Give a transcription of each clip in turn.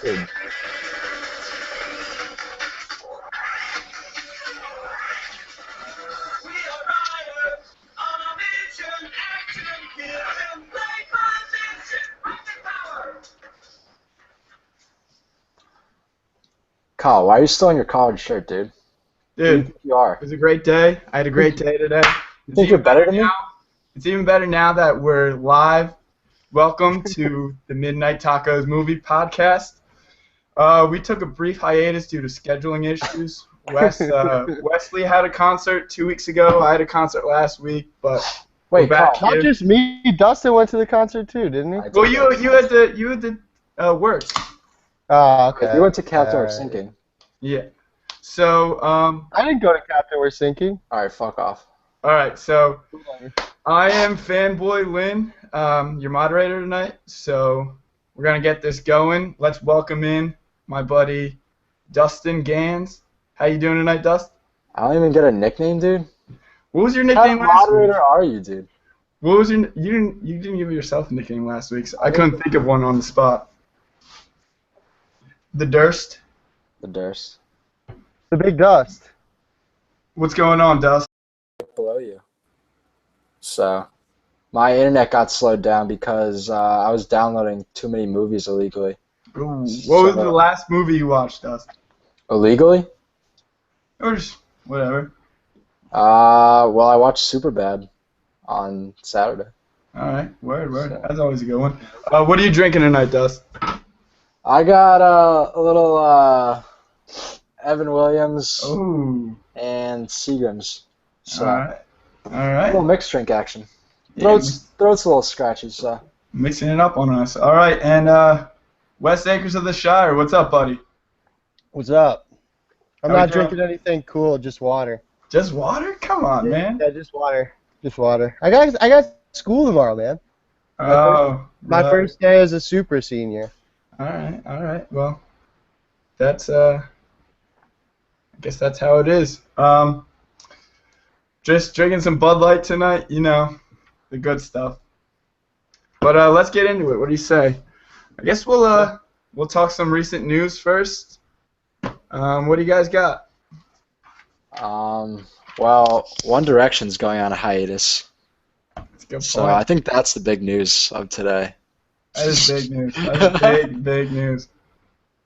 Dude. Kyle, why are you still in your college shirt, dude? Who do you Dude, think you are? it was a great day. I had a great day today. You It's think you're even better better than me? now. It's even better now that we're live. Welcome to the Midnight Tacos movie podcast. We took a brief hiatus due to scheduling issues. Wesley had a concert 2 weeks ago. I had a concert last week, but we're Wait, back Kyle. Not here. just me. Dustin went to the concert too, didn't he? I Well, did you had to work. Oh, Wait, okay. you went to Captain or Alright. Sinking. Yeah. So I didn't go to Captain We're Sinking. Alright, fuck off. all right. So I am Fanboy Lynn, your moderator tonight. So we're gonna get this going. Let's welcome in my buddy Dustin Gans. How you doing tonight, Dust? I don't even get a nickname, dude. What was your What kind nickname of last week? moderator are you, dude? What was your you didn't give yourself a nickname last week, so I couldn't think of one on the spot. The Durst. The Durst. The Big Dust. What's going on, Dust? Below you. So, my internet got slowed down because I was downloading too many movies illegally. Ooh, what was the last movie you watched, Dust? Illegally? Or just whatever. Well, I watched Superbad on Saturday. All right, word. That's always a good one. What are you drinking tonight, Dust? I got a little Evan Williams Ooh. and Seagram's. So, All right. a little mixed drink action. Yeah, Throat's a little scratchy, so. mixing it up on us. All right, and Wes Acres of the Shire, what's up, buddy? What's up? I'm How we not doing? drinking anything cool, just water. Just water? Come on, man. Yeah, just water. Just water. I got school tomorrow, man. Oh, My right. first day as a super senior. All right. Well, that's I guess that's how it is. Just drinking some Bud Light tonight, you know, the good stuff. But let's get into it. What do you say? I guess we'll talk some recent news first. What do you guys got? Well, One Direction's going on a hiatus. That's a good So point. I think that's the big news of today. That is big news. That is big news.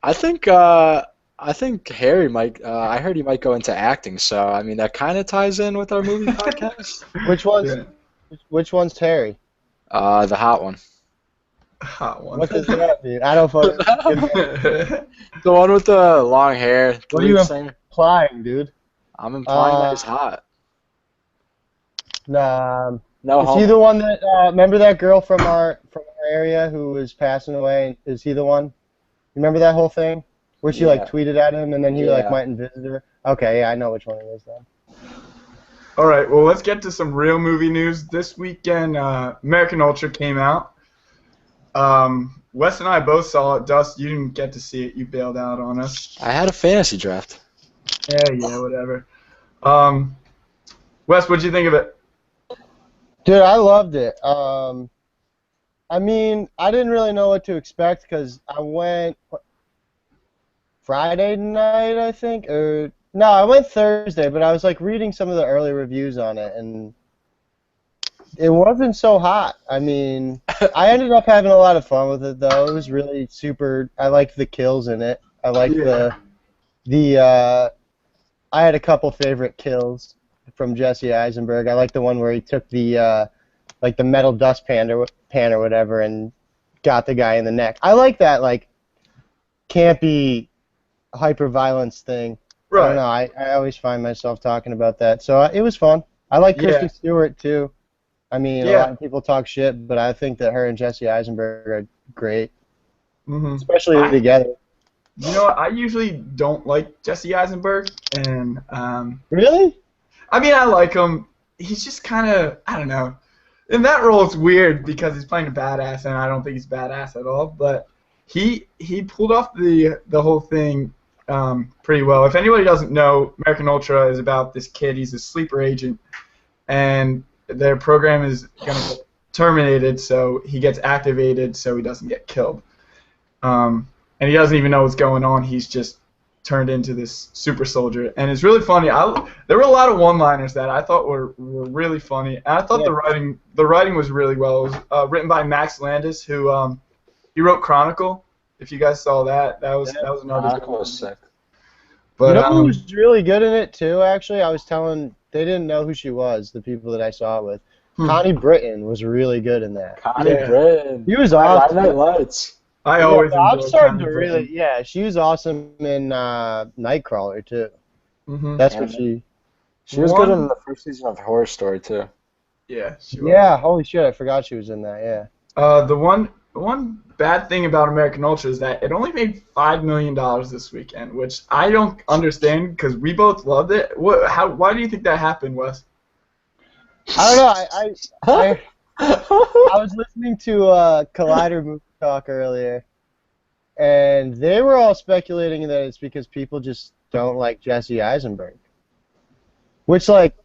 I think Harry might. I heard he might go into acting. So I mean, that kind of ties in with our movie podcast. Which one's Terry? The hot one. Hot one. What does that mean? I don't fucking The one with the long hair. The What are you lead singer. implying, dude? I'm implying that he's hot. Nah. No Is he homo. the one that remember that girl from our area who was passing away? Is he the one? You remember that whole thing where she like Yeah. tweeted at him and then he like Yeah. went and visited her? Okay, yeah, I know which one it is then. All right, well, let's get to some real movie news. This weekend, American Ultra came out. Wes and I both saw it. Dust, you didn't get to see it. You bailed out on us. I had a fantasy draft. Yeah, whatever. Wes, what'd you think of it? Dude, I loved it. I mean, I didn't really know what to expect because I went Friday night, I think, or no, I went Thursday, but I was like reading some of the early reviews on it, and it wasn't so hot. I mean, I ended up having a lot of fun with it though. It was really super. I liked the kills in it. I liked the I had a couple favorite kills from Jesse Eisenberg. I like the one where he took the like the metal dustpan or whatever and got the guy in the neck. I like that like campy hyper-violence thing. I Right. don't know. I always find myself talking about that. So it was fun. I like Kristen Stewart too. I mean, a lot of people talk shit, but I think that her and Jesse Eisenberg are great, especially together. You know what? I usually don't like Jesse Eisenberg, and Really? I mean, I like him. He's just kind of, I don't know. In that role, it's weird because he's playing a badass, and I don't think he's badass at all. But he pulled off the whole thing pretty well. If anybody doesn't know, American Ultra is about this kid. He's a sleeper agent, and their program is going to get terminated, so he gets activated so he doesn't get killed. and he doesn't even know what's going on. He's just turned into this super soldier, and it's really funny. There were a lot of one-liners that I thought were really funny, and I thought the writing was really well. It was written by Max Landis, who he wrote Chronicle. If you guys saw that, that was another good Chronicle one. was sick. But you know who was really good in it too? Actually, I was telling they didn't know who she was. The people that I saw it with, Connie Britton was really good in that. Connie Britton. He was Friday awesome. Night Lights. I always I'm enjoyed starting Connie to Britton. really, yeah, she was awesome in Nightcrawler too. Mm-hmm. That's what she. She was good in the first season of Horror Story too. Yeah, she was. Yeah, holy shit, I forgot she was in that. Yeah. The one bad thing about American Ultra is that it only made $5 million this weekend, which I don't understand because we both loved it. Why do you think that happened, Wes? I don't know. I was listening to Collider Movie Talk earlier, and they were all speculating that it's because people just don't like Jesse Eisenberg. Which, like,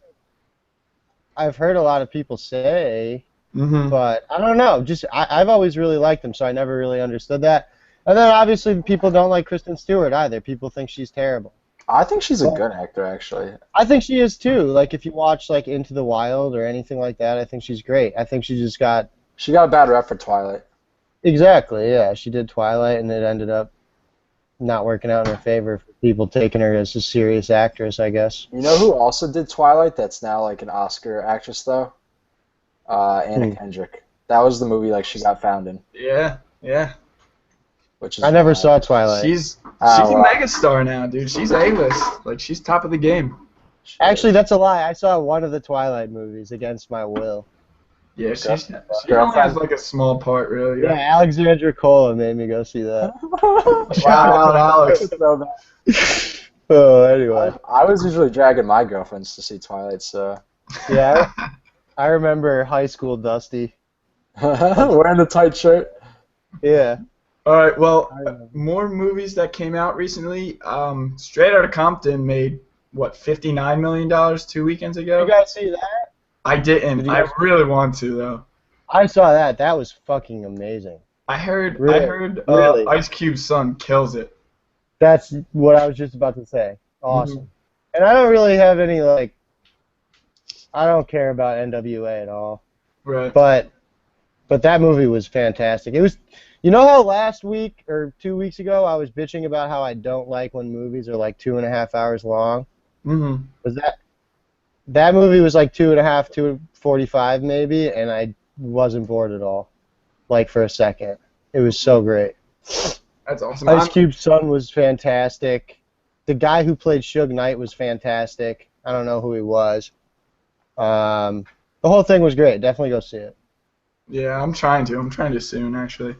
I've heard a lot of people say, but I don't know. Just I've always really liked them, so I never really understood that. And then obviously people don't like Kristen Stewart either. People think she's terrible. I think she's a good actor, actually. I think she is too. Like if you watch like Into the Wild or anything like that, I think she's great. I think she just got a bad rep for Twilight. Exactly. Yeah, she did Twilight, and it ended up not working out in her favor for people taking her as a serious actress, I guess. You know who also did Twilight? That's now like an Oscar actress though. Anna Kendrick. That was the movie like she got found in. Yeah. Which is I never saw Twilight. She's a megastar now, dude. She's A-list. Like she's top of the game. Actually, that's a lie. I saw one of the Twilight movies against my will. Yeah, she only has like a small part, really. Yeah, Alexandra Cola made me go see that. Shout out, Alex. Oh, anyway. I was usually dragging my girlfriends to see Twilight, so. Yeah, I remember high school Dusty. Wearing the tight shirt. Yeah. All right, well, more movies that came out recently. Straight Outta Compton made, what, $59 million 2 weekends ago? You guys see that? I didn't. I really want to, though. I saw that. That was fucking amazing. I heard Really? Ice Cube's son kills it. That's what I was just about to say. Awesome. And I don't really have any, like, I don't care about NWA at all. Right. But that movie was fantastic. It was, you know how last week or 2 weeks ago I was bitching about how I don't like when movies are like 2.5 hours long? Mm-hmm. Was that movie was like 2.5, 2:45 maybe, and I wasn't bored at all. Like for a second. It was so great. That's awesome. Ice Cube's son was fantastic. The guy who played Suge Knight was fantastic. I don't know who he was. The whole thing was great. Definitely go see it. Yeah, I'm trying to soon, actually.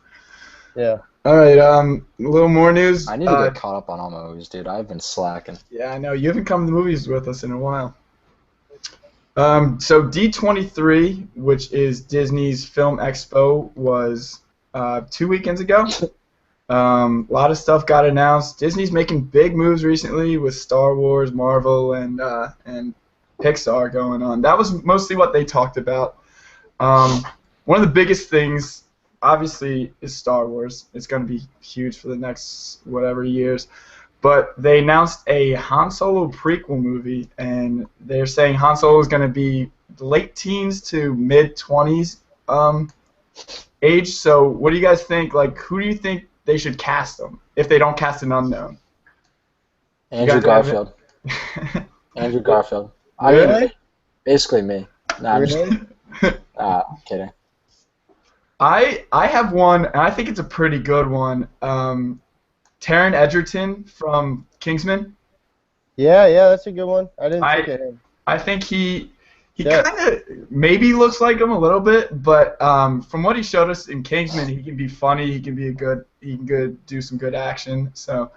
Yeah. All right, a little more news. I need to get caught up on all my movies, dude. I've been slacking. Yeah, I know. You haven't come to the movies with us in a while. So D23, which is Disney's Film Expo, was 2 weekends ago. A lot of stuff got announced. Disney's making big moves recently with Star Wars, Marvel, and Pixar going on. That was mostly what they talked about. One of the biggest things, obviously, is Star Wars. It's going to be huge for the next whatever years. But they announced a Han Solo prequel movie, and they're saying Han Solo is going to be late teens to mid-20s age. So what do you guys think? Like, who do you think they should cast him if they don't cast an unknown? Andrew Garfield. Andrew Garfield. Really? I mean, basically me. Nah, I'm Really? just kidding. I have one, and I think it's a pretty good one. Taron Egerton from Kingsman. Yeah, that's a good one. I didn't think of him. I think he kind of maybe looks like him a little bit, but from what he showed us in Kingsman, he can be funny. He can do some good action. So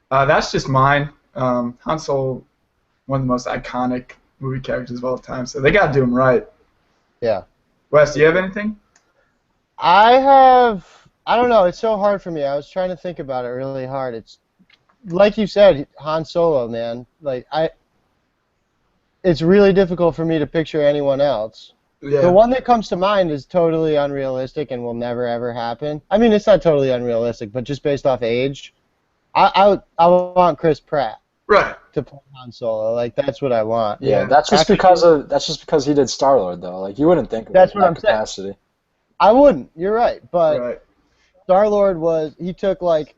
that's just mine. Han Solo, one of the most iconic movie characters of all time. So they got to do him right. Yeah. Wes, do you have anything? I don't know. It's so hard for me. I was trying to think about it really hard. It's like you said, Han Solo, man. Like it's really difficult for me to picture anyone else. Yeah. The one that comes to mind is totally unrealistic and will never ever happen. I mean, it's not totally unrealistic, but just based off age, I want Chris Pratt Right. to play Han Solo. Like that's what I want. Yeah, Yeah. that's just because he did Star-Lord though. Like you wouldn't think of it That's in what that I'm saying. capacity. I wouldn't. You're right, but Right. Star-Lord he took like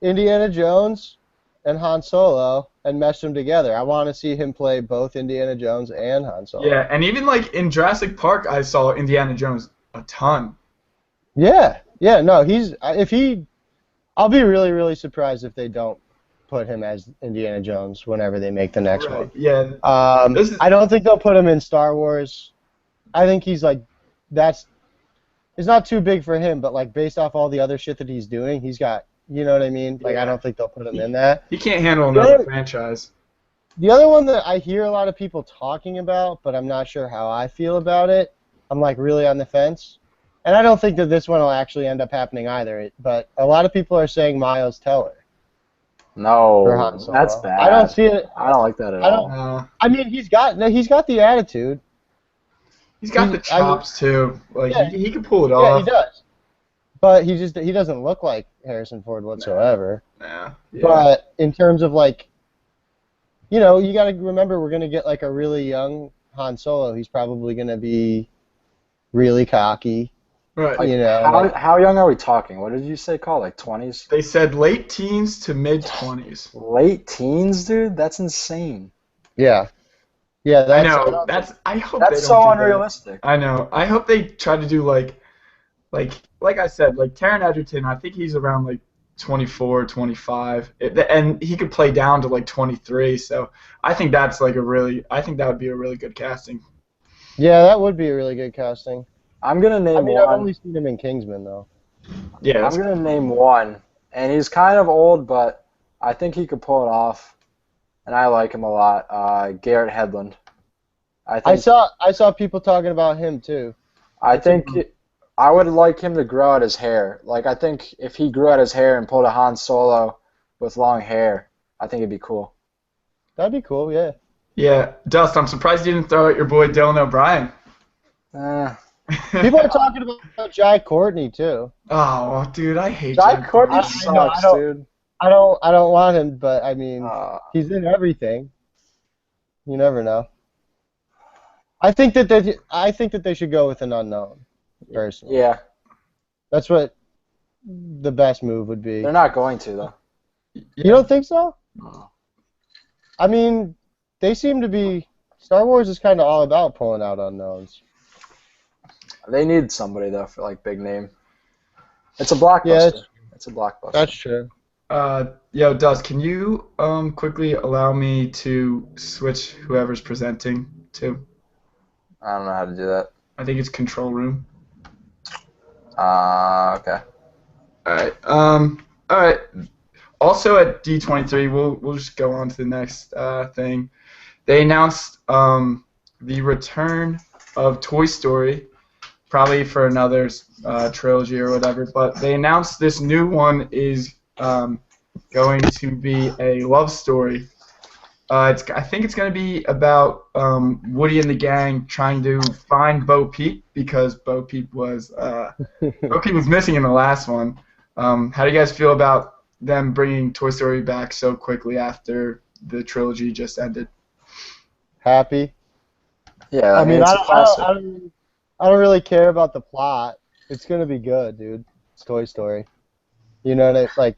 Indiana Jones and Han Solo and meshed them together. I want to see him play both Indiana Jones and Han Solo. Yeah, and even like in Jurassic Park, I saw Indiana Jones a ton. Yeah, no, I'll be really, really surprised if they don't put him as Indiana Jones whenever they make the next Right. one. Yeah. This is, I don't think they'll put him in Star Wars. I think he's like, it's not too big for him, but like based off all the other shit that he's doing, he's got, you know what I mean? Like Yeah. I don't think they'll put him in that. he can't handle another franchise. The other one that I hear a lot of people talking about, but I'm not sure how I feel about it, I'm like really on the fence. And I don't think that this one will actually end up happening either. But a lot of people are saying Miles Teller for Han No, Solo. that's bad. I don't see it. I don't like that at I all. don't. I mean, he's got the attitude. He's got the chops too. Like Yeah. he can pull it Yeah, off. he does. But he doesn't look like Harrison Ford whatsoever. Yeah. But in terms of like, you know, you got to remember we're gonna get like a really young Han Solo. He's probably gonna be really cocky. Right. Like, You know, how young are we talking? What did you say? Call like 20s? They said late teens to mid 20s. Late teens, dude. That's insane. Yeah. I That's, know. I hope they That's don't so do that. unrealistic. I know. I hope they try to do like I said, like Taron Egerton. I think he's around like 24, 25, and he could play down to like 23. So I think that's like I think that would be a really good casting. Yeah, that would be a really good casting. I'm gonna name I mean, I've one. only seen him in Kingsman though. Yeah. I'm gonna name one, and he's kind of old, but I think he could pull it off, and I like him a lot. Garrett Hedlund. I saw people talking about him too. I would like him to grow out his hair. Like I think if he grew out his hair and pulled a Han Solo with long hair, I think it'd be cool. That'd be cool, yeah. Yeah. Dust. I'm surprised you didn't throw out your boy Dylan O'Brien. People are talking about Jai Courtney too. Oh, dude, I hate Jai Jim Courtney Courtney. sucks, dude. I don't want him, but I mean, he's in everything. You never know. I think that they should go with an unknown personally. Yeah, That's what the best move would be. they're not going to though. You don't think so? No. I mean, they seem to be. Star Wars is kind of all about pulling out unknowns. They need somebody though for like big name. It's a blockbuster. Yeah, it's a blockbuster. That's true. Yo, Dust, can you quickly allow me to switch whoever's presenting to? I don't know how to do that. I think it's control room. Okay. All right. All right. Also at D23, we'll just go on to the next thing. They announced the return of Toy Story, probably for another trilogy or whatever. But they announced this new one is going to be a love story. I think it's going to be about Woody and the gang trying to find Bo Peep because Bo Peep was missing in the last one. How do you guys feel about them bringing Toy Story back so quickly after the trilogy just ended? Happy. Yeah, I mean, it's a classic. I don't really care about the plot. It's gonna be good, dude. It's Toy Story. You know what I like?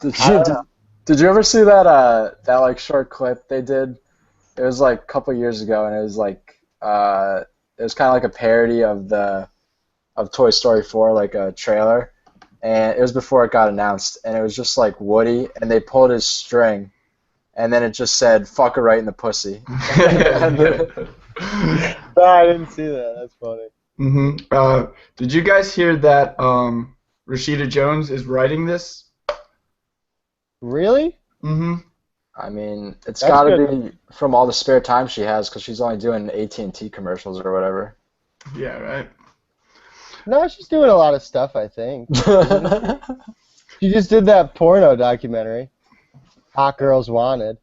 Did you ever see that like short clip they did? It was like a couple years ago, and it was like it was kind of like a parody of Toy Story 4, like a trailer, and it was before it got announced, and it was just like Woody, and they pulled his string, and then it just said "fuck her right in the pussy." No, I didn't see that. That's funny. Did you guys hear that Rashida Jones is writing this? Really? I mean, it's That's got to good. be from all the spare time she has because she's only doing AT&T commercials or whatever. Yeah, right. No, she's doing a lot of stuff. I think she just did that porno documentary, Hot Girls Wanted.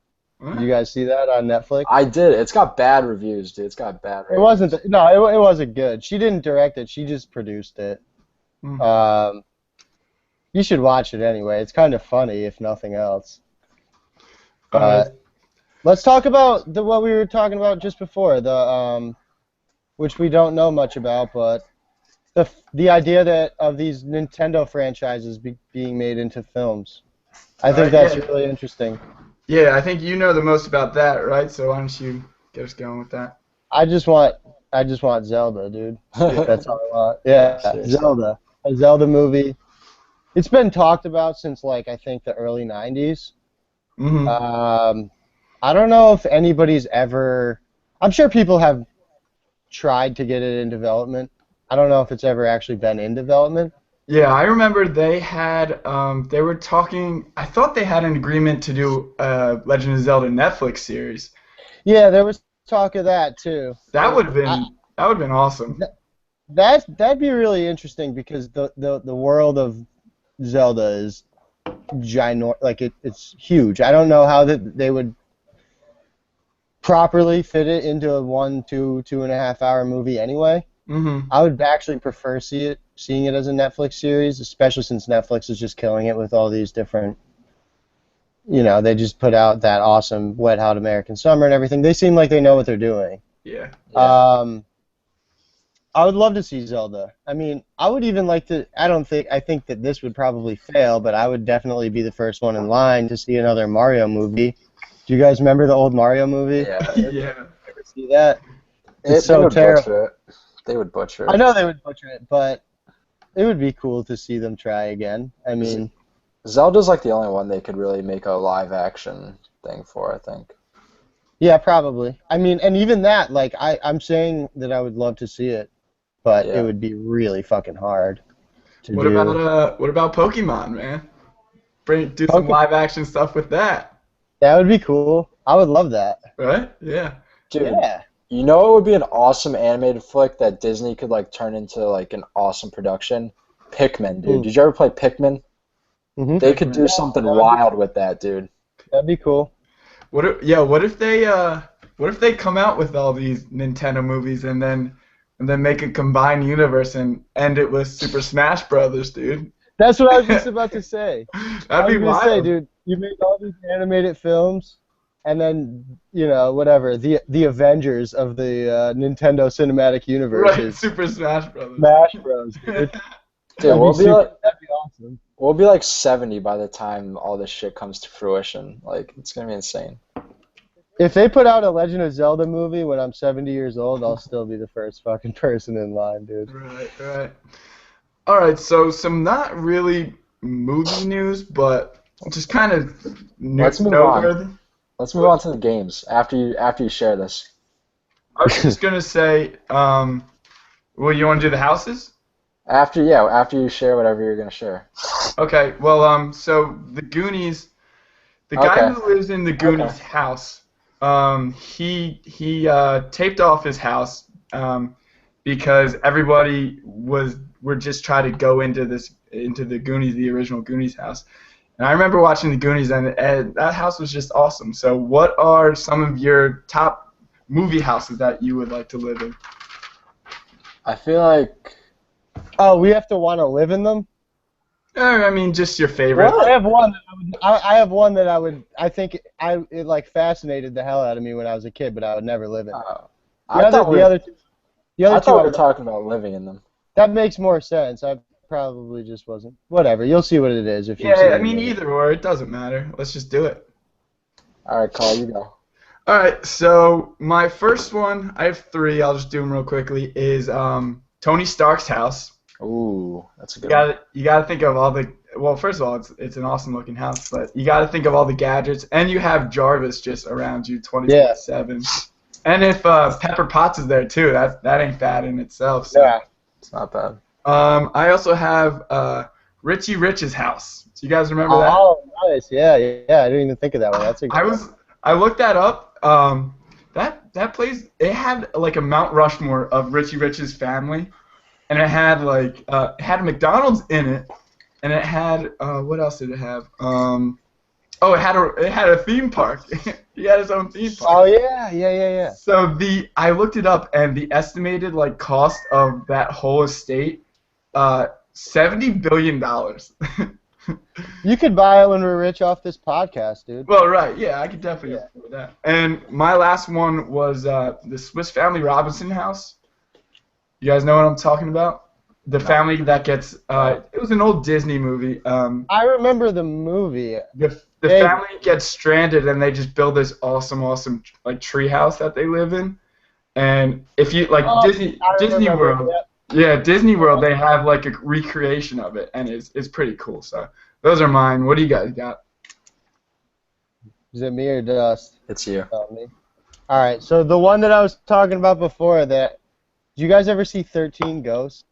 Did you guys see that on Netflix? I did. It's got bad reviews, dude. It's got bad It ratings. wasn't. No, it wasn't good. She didn't direct it. She just produced it. Mm. You should watch it anyway. It's kind of funny, if nothing else. Uh, Let's talk about what we were talking about just before, which we don't know much about, but the idea that of these Nintendo franchises being made into films. I think that's yeah. really interesting. Yeah, I think you know the most about that, right? So why don't you get us going with that? I just want Zelda, dude. That's all I want. Yeah, Seriously. Zelda. A Zelda movie. It's been talked about since like I think the early '90s. Mm-hmm. I don't know if anybody's ever. I'm sure people have tried to get it in development. I don't know if it's ever actually been in development. Yeah, I remember they had they were talking. I thought they had an agreement to do a Legend of Zelda Netflix series. Yeah, there was talk of that too. That would have been awesome. That'd be really interesting because the world of Zelda is ginormous. Like it's huge. I don't know how they would properly fit it into a 2.5 hour movie anyway. Mm-hmm. I would actually prefer seeing it as a Netflix series, especially since Netflix is just killing it with all these different. They just put out that awesome Wet Hot American Summer and everything. They seem like they know what they're doing. Yeah. I would love to see Zelda. I mean, I would even like to. I think that this would probably fail, but I would definitely be the first one in line to see another Mario movie. Do you guys remember the old Mario movie? Yeah. Yeah. Ever see that? It's They so would terrible. butcher it. They would butcher it. I know they would butcher it, but it would be cool to see them try again. I mean, Zelda's like the only one they could really make a live action thing for, I think. yeah, probably. I mean, and even that, like, I'm saying that I would love to see it, but Yeah. it would be really fucking hard to What do. about Pokemon, man? Do some live action stuff with that, That would be cool. I would love that. right? Yeah. Dude, Yeah. you know it would be an awesome animated flick that Disney could like turn into like an awesome production? Pikmin, dude. Did you ever play Pikmin? Mm-hmm. They could do something wild with that, dude. That'd be cool. What if they come out with all these Nintendo movies and then make a combined universe and end it with Super Smash Brothers, dude? That's what I was just about to say. That'd be I was wild. gonna say, dude, you make all these animated films, and then whatever the Avengers of the Nintendo Cinematic Universe Right, is Super Smash Brothers. Smash Bros. Dude. Dude, That'd be awesome. we'll be like 70 by the time all this shit comes to fruition. Like, it's gonna be insane. If they put out a Legend of Zelda movie when I'm 70 years old, I'll still be the first fucking person in line, dude. Right. All right, so some not really movie news, but just kind of Let's move noteworthy. on. Let's move on to the games after you share this. I was just gonna say, well, you want to do the houses? After you share whatever you're gonna share. Okay. Well, so the Goonies, the guy who lives in the Goonies house, he taped off his house because everybody were just trying to go into the Goonies, the original Goonies house. And I remember watching the Goonies, and that house was just awesome. So, what are some of your top movie houses that you would like to live in? I feel like Oh, we have to want to live in them? I mean, just your favorite. I have one that I have one that I would. I think it like fascinated the hell out of me when I was a kid, but I would never live in. I thought we the other two were talking about living in them. That makes more sense. I probably just wasn't. Whatever. You'll see what it is if you. see Yeah, I it. mean, either or, it doesn't matter. Let's just do it. All right, Carl, you go. All right, so my first one, I have three. I'll just do them real quickly. Is Tony Stark's house. Ooh, that's a good one. You gotta think of all the. Well, first of all, it's an awesome looking house, but you gotta think of all the gadgets, and you have Jarvis just around you 24/7. And if Pepper Potts is there too, that ain't bad in itself. So. Yeah, It's not bad. I also have Richie Rich's house. Do you guys remember that? Oh, nice. Yeah. I didn't even think of that one. That's a good one. I looked that up. That place, it had like a Mount Rushmore of Richie Rich's family, and it had it had a McDonald's in it, and it had what else did it have? Oh, it had a theme park. He had his own theme park. Oh yeah. So I looked it up, and the estimated cost of that whole estate, $70 billion. You could buy it when we're rich off this podcast, dude. Well, right, yeah, I could definitely afford that. And my last one was the Swiss Family Robinson house. You guys know what I'm talking about? The family that gets it was an old Disney movie. I remember the movie. The family gets stranded, and they just build this awesome tree house that they live in. And if you Disney World, Disney World, they have a recreation of it, and it's pretty cool. So those are mine. What do you guys got? Is it me or Dust? It's you. Me. All right. So the one that I was talking about before, did you guys ever see 13 Ghosts?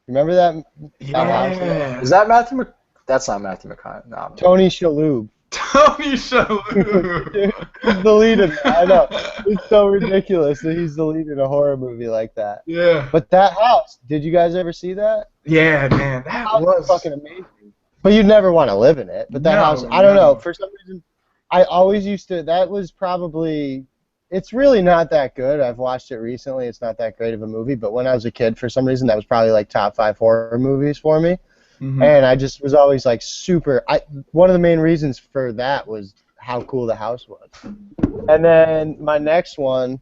Remember that? Yeah. Is that Matthew Mc... That's not Matthew McConaughey. No. Tony Shalhoub. Tony Shalhoub. He's the lead in that. I know. It's so ridiculous that he's the lead in a horror movie like that. Yeah. But that house, did you guys ever see that? Yeah, man, that was fucking amazing. But you'd never want to live in it. But that house, I don't know. For some reason, I always used to. That was probably. It's really not that good. I've watched it recently. It's not that great of a movie. But when I was a kid, for some reason, that was probably top 5 horror movies for me. Mm-hmm. And I just was always super. One of the main reasons for that was how cool the house was. And then my next one,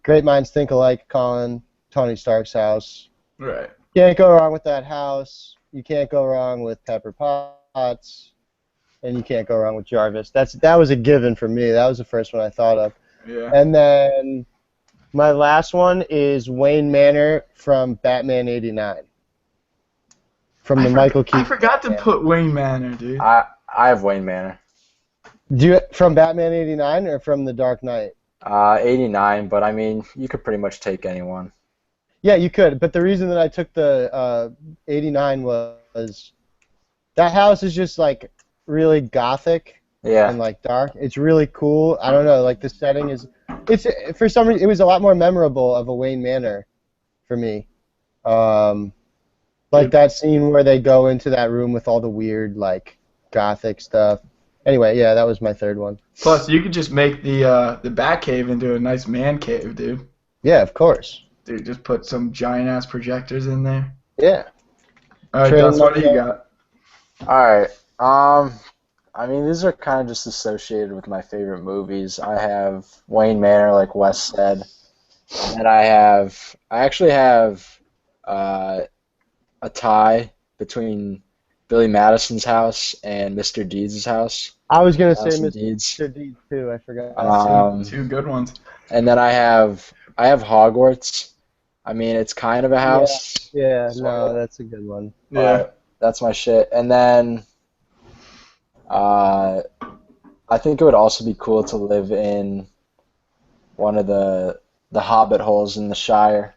Great Minds Think Alike, Colin, Tony Stark's house. Right. Can't go wrong with that house. You can't go wrong with Pepper Potts, and you can't go wrong with Jarvis. That was a given for me. That was the first one I thought of. Yeah. And then my last one is Wayne Manor from Batman '89. From the Michael Keaton. I forgot to put Wayne Manor, dude. I have Wayne Manor. From Batman '89 or from The Dark Knight? 89, but I mean, you could pretty much take anyone. Yeah, you could, but the reason that I took the 89 was that house is just really gothic and dark. It's really cool. I don't know, the setting is. It's for some reason it was a lot more memorable of a Wayne Manor for me. That scene where they go into that room with all the weird gothic stuff. Anyway, yeah, that was my third one. Plus, you could just make the Batcave into a nice man cave, dude. Yeah, of course. Dude, just put some giant-ass projectors in there. Yeah. All right, Dust, what do you got? All right. I mean, these are kind of just associated with my favorite movies. I have Wayne Manor, like Wes said, and I actually have a tie between Billy Madison's house and Mr. Deeds' house. I was gonna say Mr. Deeds. Deeds too. I forgot. Two good ones. And then I have Hogwarts. I mean, it's kind of a house. Yeah, no, that's a good one. Yeah, that's my shit. And then I think it would also be cool to live in one of the Hobbit holes in the Shire.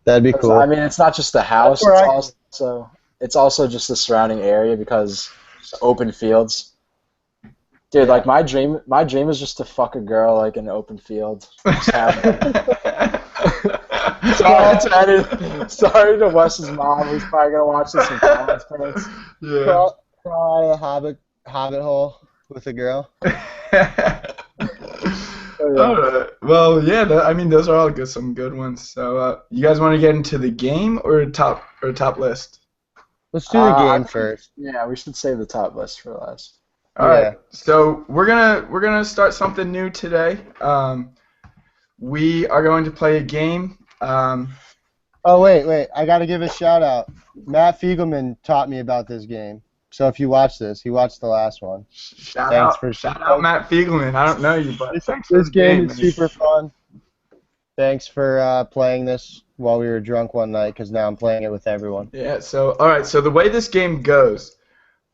That'd be cool. I mean, it's not just the house; it's also just the surrounding area because it's open fields. Dude, my dream is just to fuck a girl in an open field. Sorry to Wes's mom, who's probably gonna watch this in comments. Yeah. Crawl out of a hobbit hole with a girl. All right. Well, yeah. I mean, those are all some good ones. So, you guys want to get into the game or top list? Let's do the game first. Yeah, we should save the top list for last. All right. So we're gonna start something new today. We are going to play a game. Oh wait! I gotta give a shout out. Matt Fiegelman taught me about this game. So if you watch this, he watched the last one. Shout out Matt Fiegelman. I don't know you, but this game is super fun. Thanks for playing this while we were drunk one night, because now I'm playing it with everyone. Yeah. So all right. So the way this game goes,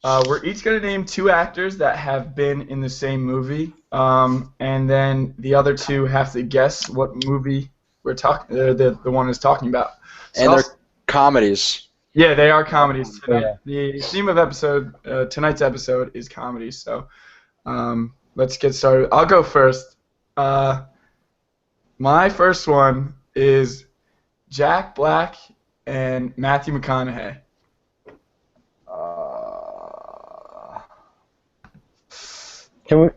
we're each gonna name two actors that have been in the same movie, and then the other two have to guess what movie we're talking. The one is talking about. So and they're comedies. Yeah, they are comedies. Yeah. The theme of tonight's episode is comedies. So let's get started. I'll go first. My first one is Jack Black and Matthew McConaughey. Can we?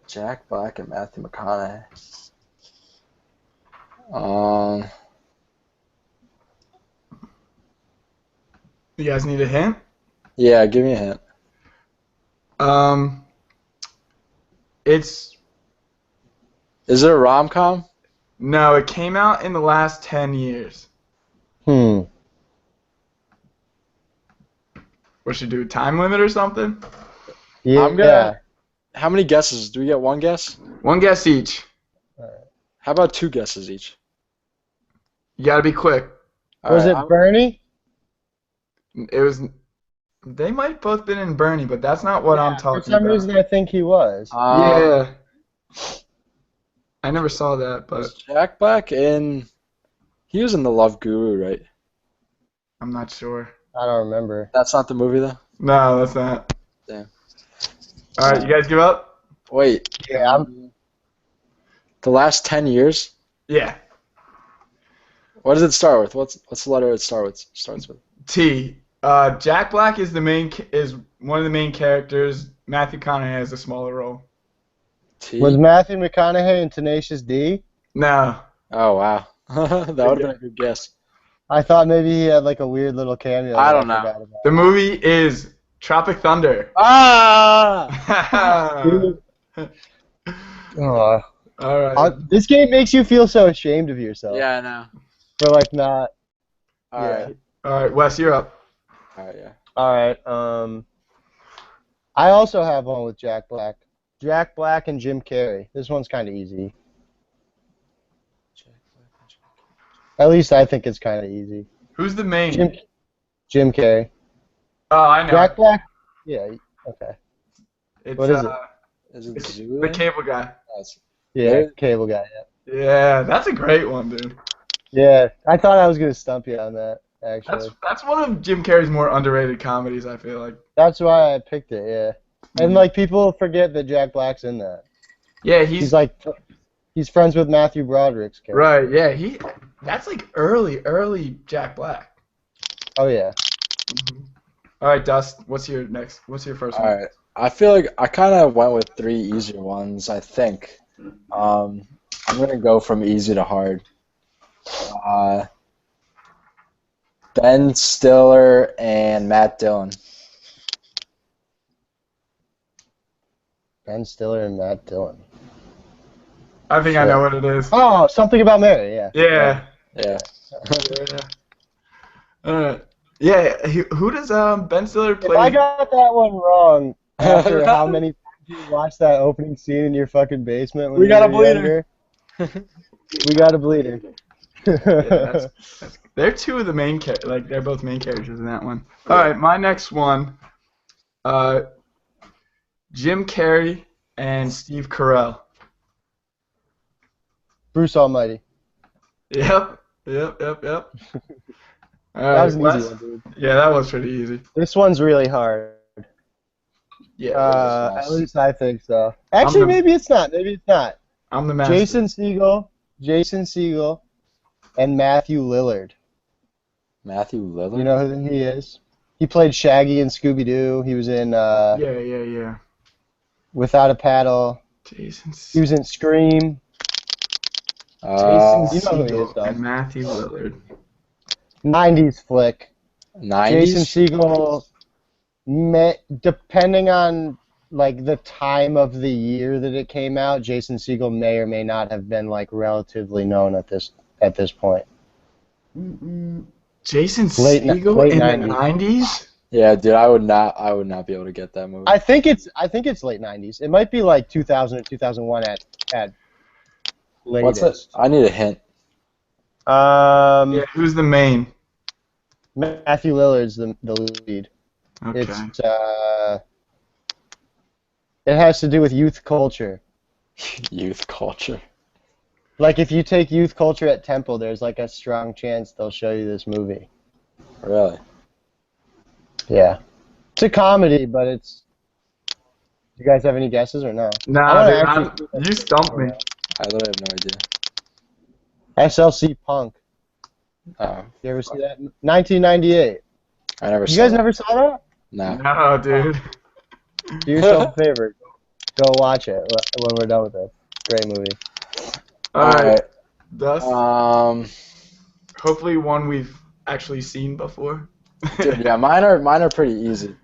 Jack Black and Matthew McConaughey. Um, You guys need a hint? yeah, give me a hint. Um, it's Is it a rom-com? no. It came out in the last 10 years. Hmm. What should do? Time limit or something? Yeah. I'm gonna. How many guesses? Do we get one guess? One guess each. How about two guesses each? You gotta be quick. Was it Bernie? It was. They might both been in Bernie, but that's not what I'm talking For some about. reason, I think he was. Yeah. I never saw that, but Was Jack Black in? He was in The Love Guru, right? I'm not sure. I don't remember. That's not the movie though. No, that's not. Damn. All right, you guys give up? Wait. Yeah. The last 10 years? Yeah. What does it start with? What's the letter it starts with? T. Jack Black is is one of the main characters. Matthew McConaughey has a smaller role. T. Was Matthew McConaughey in Tenacious D? No. Oh wow, that would have been a good guess. I thought maybe he had like a weird little cameo. I that don't know. forgot about. The movie is Tropic Thunder. Ah! Oh. All right. This game makes you feel so ashamed of yourself Yeah, I know. for like not. All Yeah. right. All right, Wes, you're up. All right. Yeah. All right. I also have one with Jack Black. Jack Black and Jim Carrey. This one's kind of easy. At least I think it's kind of easy. Who's the main? Jim Carrey. Oh, I know. Jack Black. Yeah. Okay. It's, what is it? Is it It's Zoo? the cable guy. Yeah. Cable Guy. Yeah. Yeah, that's a great one, dude. Yeah. I thought I was gonna stump you on that. Actually. That's one of Jim Carrey's more underrated comedies, I feel like. That's why I picked it. Yeah. And like people forget that Jack Black's in that. Yeah, He's friends with Matthew Broderick's character. right. Yeah, that's like early Jack Black. Oh yeah. All right, Dust. What's your first one? All right. I feel like I kind of went with three easier ones. I think. I'm gonna go from easy to hard. Ben Stiller and Matt Dillon. Ben Stiller and Matt Dillon. I think I know what it is. Oh, Something About Mary. Yeah. Yeah. Yeah. Yeah. Who does Ben Stiller play? If I got that one wrong after how many times you watched that opening scene in your fucking basement when We you got a were bleeder. younger, we got a bleeder. Yeah, they're two of the main they're both main characters in that one. All right, my next one. Jim Carrey and Steve Carell. Bruce Almighty. Yep. All That right, was an Wes? easy one, dude. Yeah, that was pretty easy. This one's really hard. Yeah. At least I think so. Actually, maybe it's not. Maybe it's not. I'm the master. Jason Segel, and Matthew Lillard. Matthew Lillard. You know who he is? He played Shaggy in Scooby-Doo. He was in Yeah. Without a Paddle. Jason. He was in Scream. Jason You know who he Segel is, though. and Matthew Lillard. 90s flick. 90s. Jason Segel, depending on like the time of the year that it came out, Jason Segel may or may not have been like relatively known at this point. Jason Late Segel in 90s. the 90s? Yeah, dude, I would not be able to get that movie. I think it's late 90s. It might be like 2000 or 2001 at latest. What's it? I need a hint. Yeah, who's the main? Matthew Lillard's the lead. Okay. It's it has to do with youth culture. Youth culture. Like if you take youth culture at Temple, there's like a strong chance they'll show you this movie. Really? Yeah. It's a comedy, but it's. Do you guys have any guesses or no? Nah, dude, you stumped me. I literally have no idea. SLC Punk. Oh, You ever see that? 1998. I never You saw guys that. never saw that? No. No, dude. Do yourself a favor. Go watch it when we're done with this. Great movie. All right, Dust. Um, Hopefully one we've actually seen before. dude, yeah, mine are pretty easy.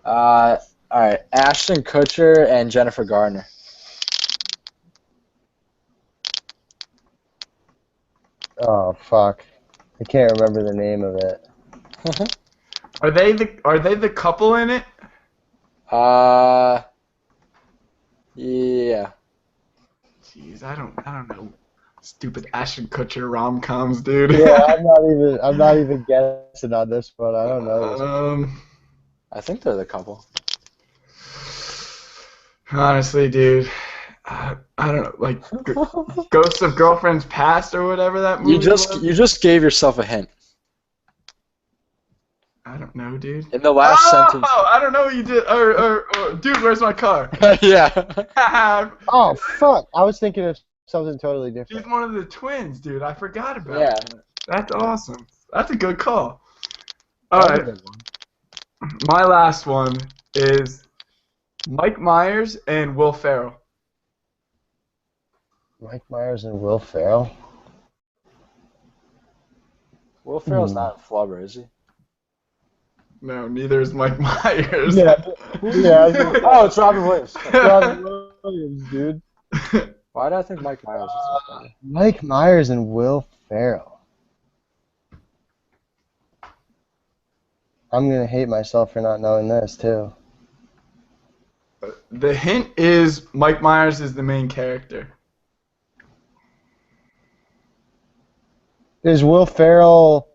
All right, Ashton Kutcher and Jennifer Garner. Oh fuck, I can't remember the name of it. Are they the couple in it? Yeah. Jeez, I don't know. Stupid Ashton Kutcher rom-coms, dude. Yeah, I'm not even guessing on this one. I don't know this. I think they're the couple. Honestly, dude, I don't know, like Ghosts of Girlfriends Past or whatever that movie was. You just gave yourself a hint. I don't know, dude. In the last sentence. Oh, I don't know what you did. Or dude, where's my car? Yeah. Oh fuck, I was thinking of something totally She's different. one of the twins, dude. I forgot about Yeah. that. That's awesome. That's a good call. All right, my last one is Mike Myers and Will Ferrell. Mike Myers and Will Ferrell. Will Ferrell's not in Flubber, is he? No, neither is Mike Myers. Yeah. Oh, it's Robin Williams. Robin Williams, dude. Why did I think Mike Myers was so funny? Mike Myers and Will Ferrell. I'm gonna hate myself for not knowing this too. The hint is Mike Myers is the main character. Is Will Ferrell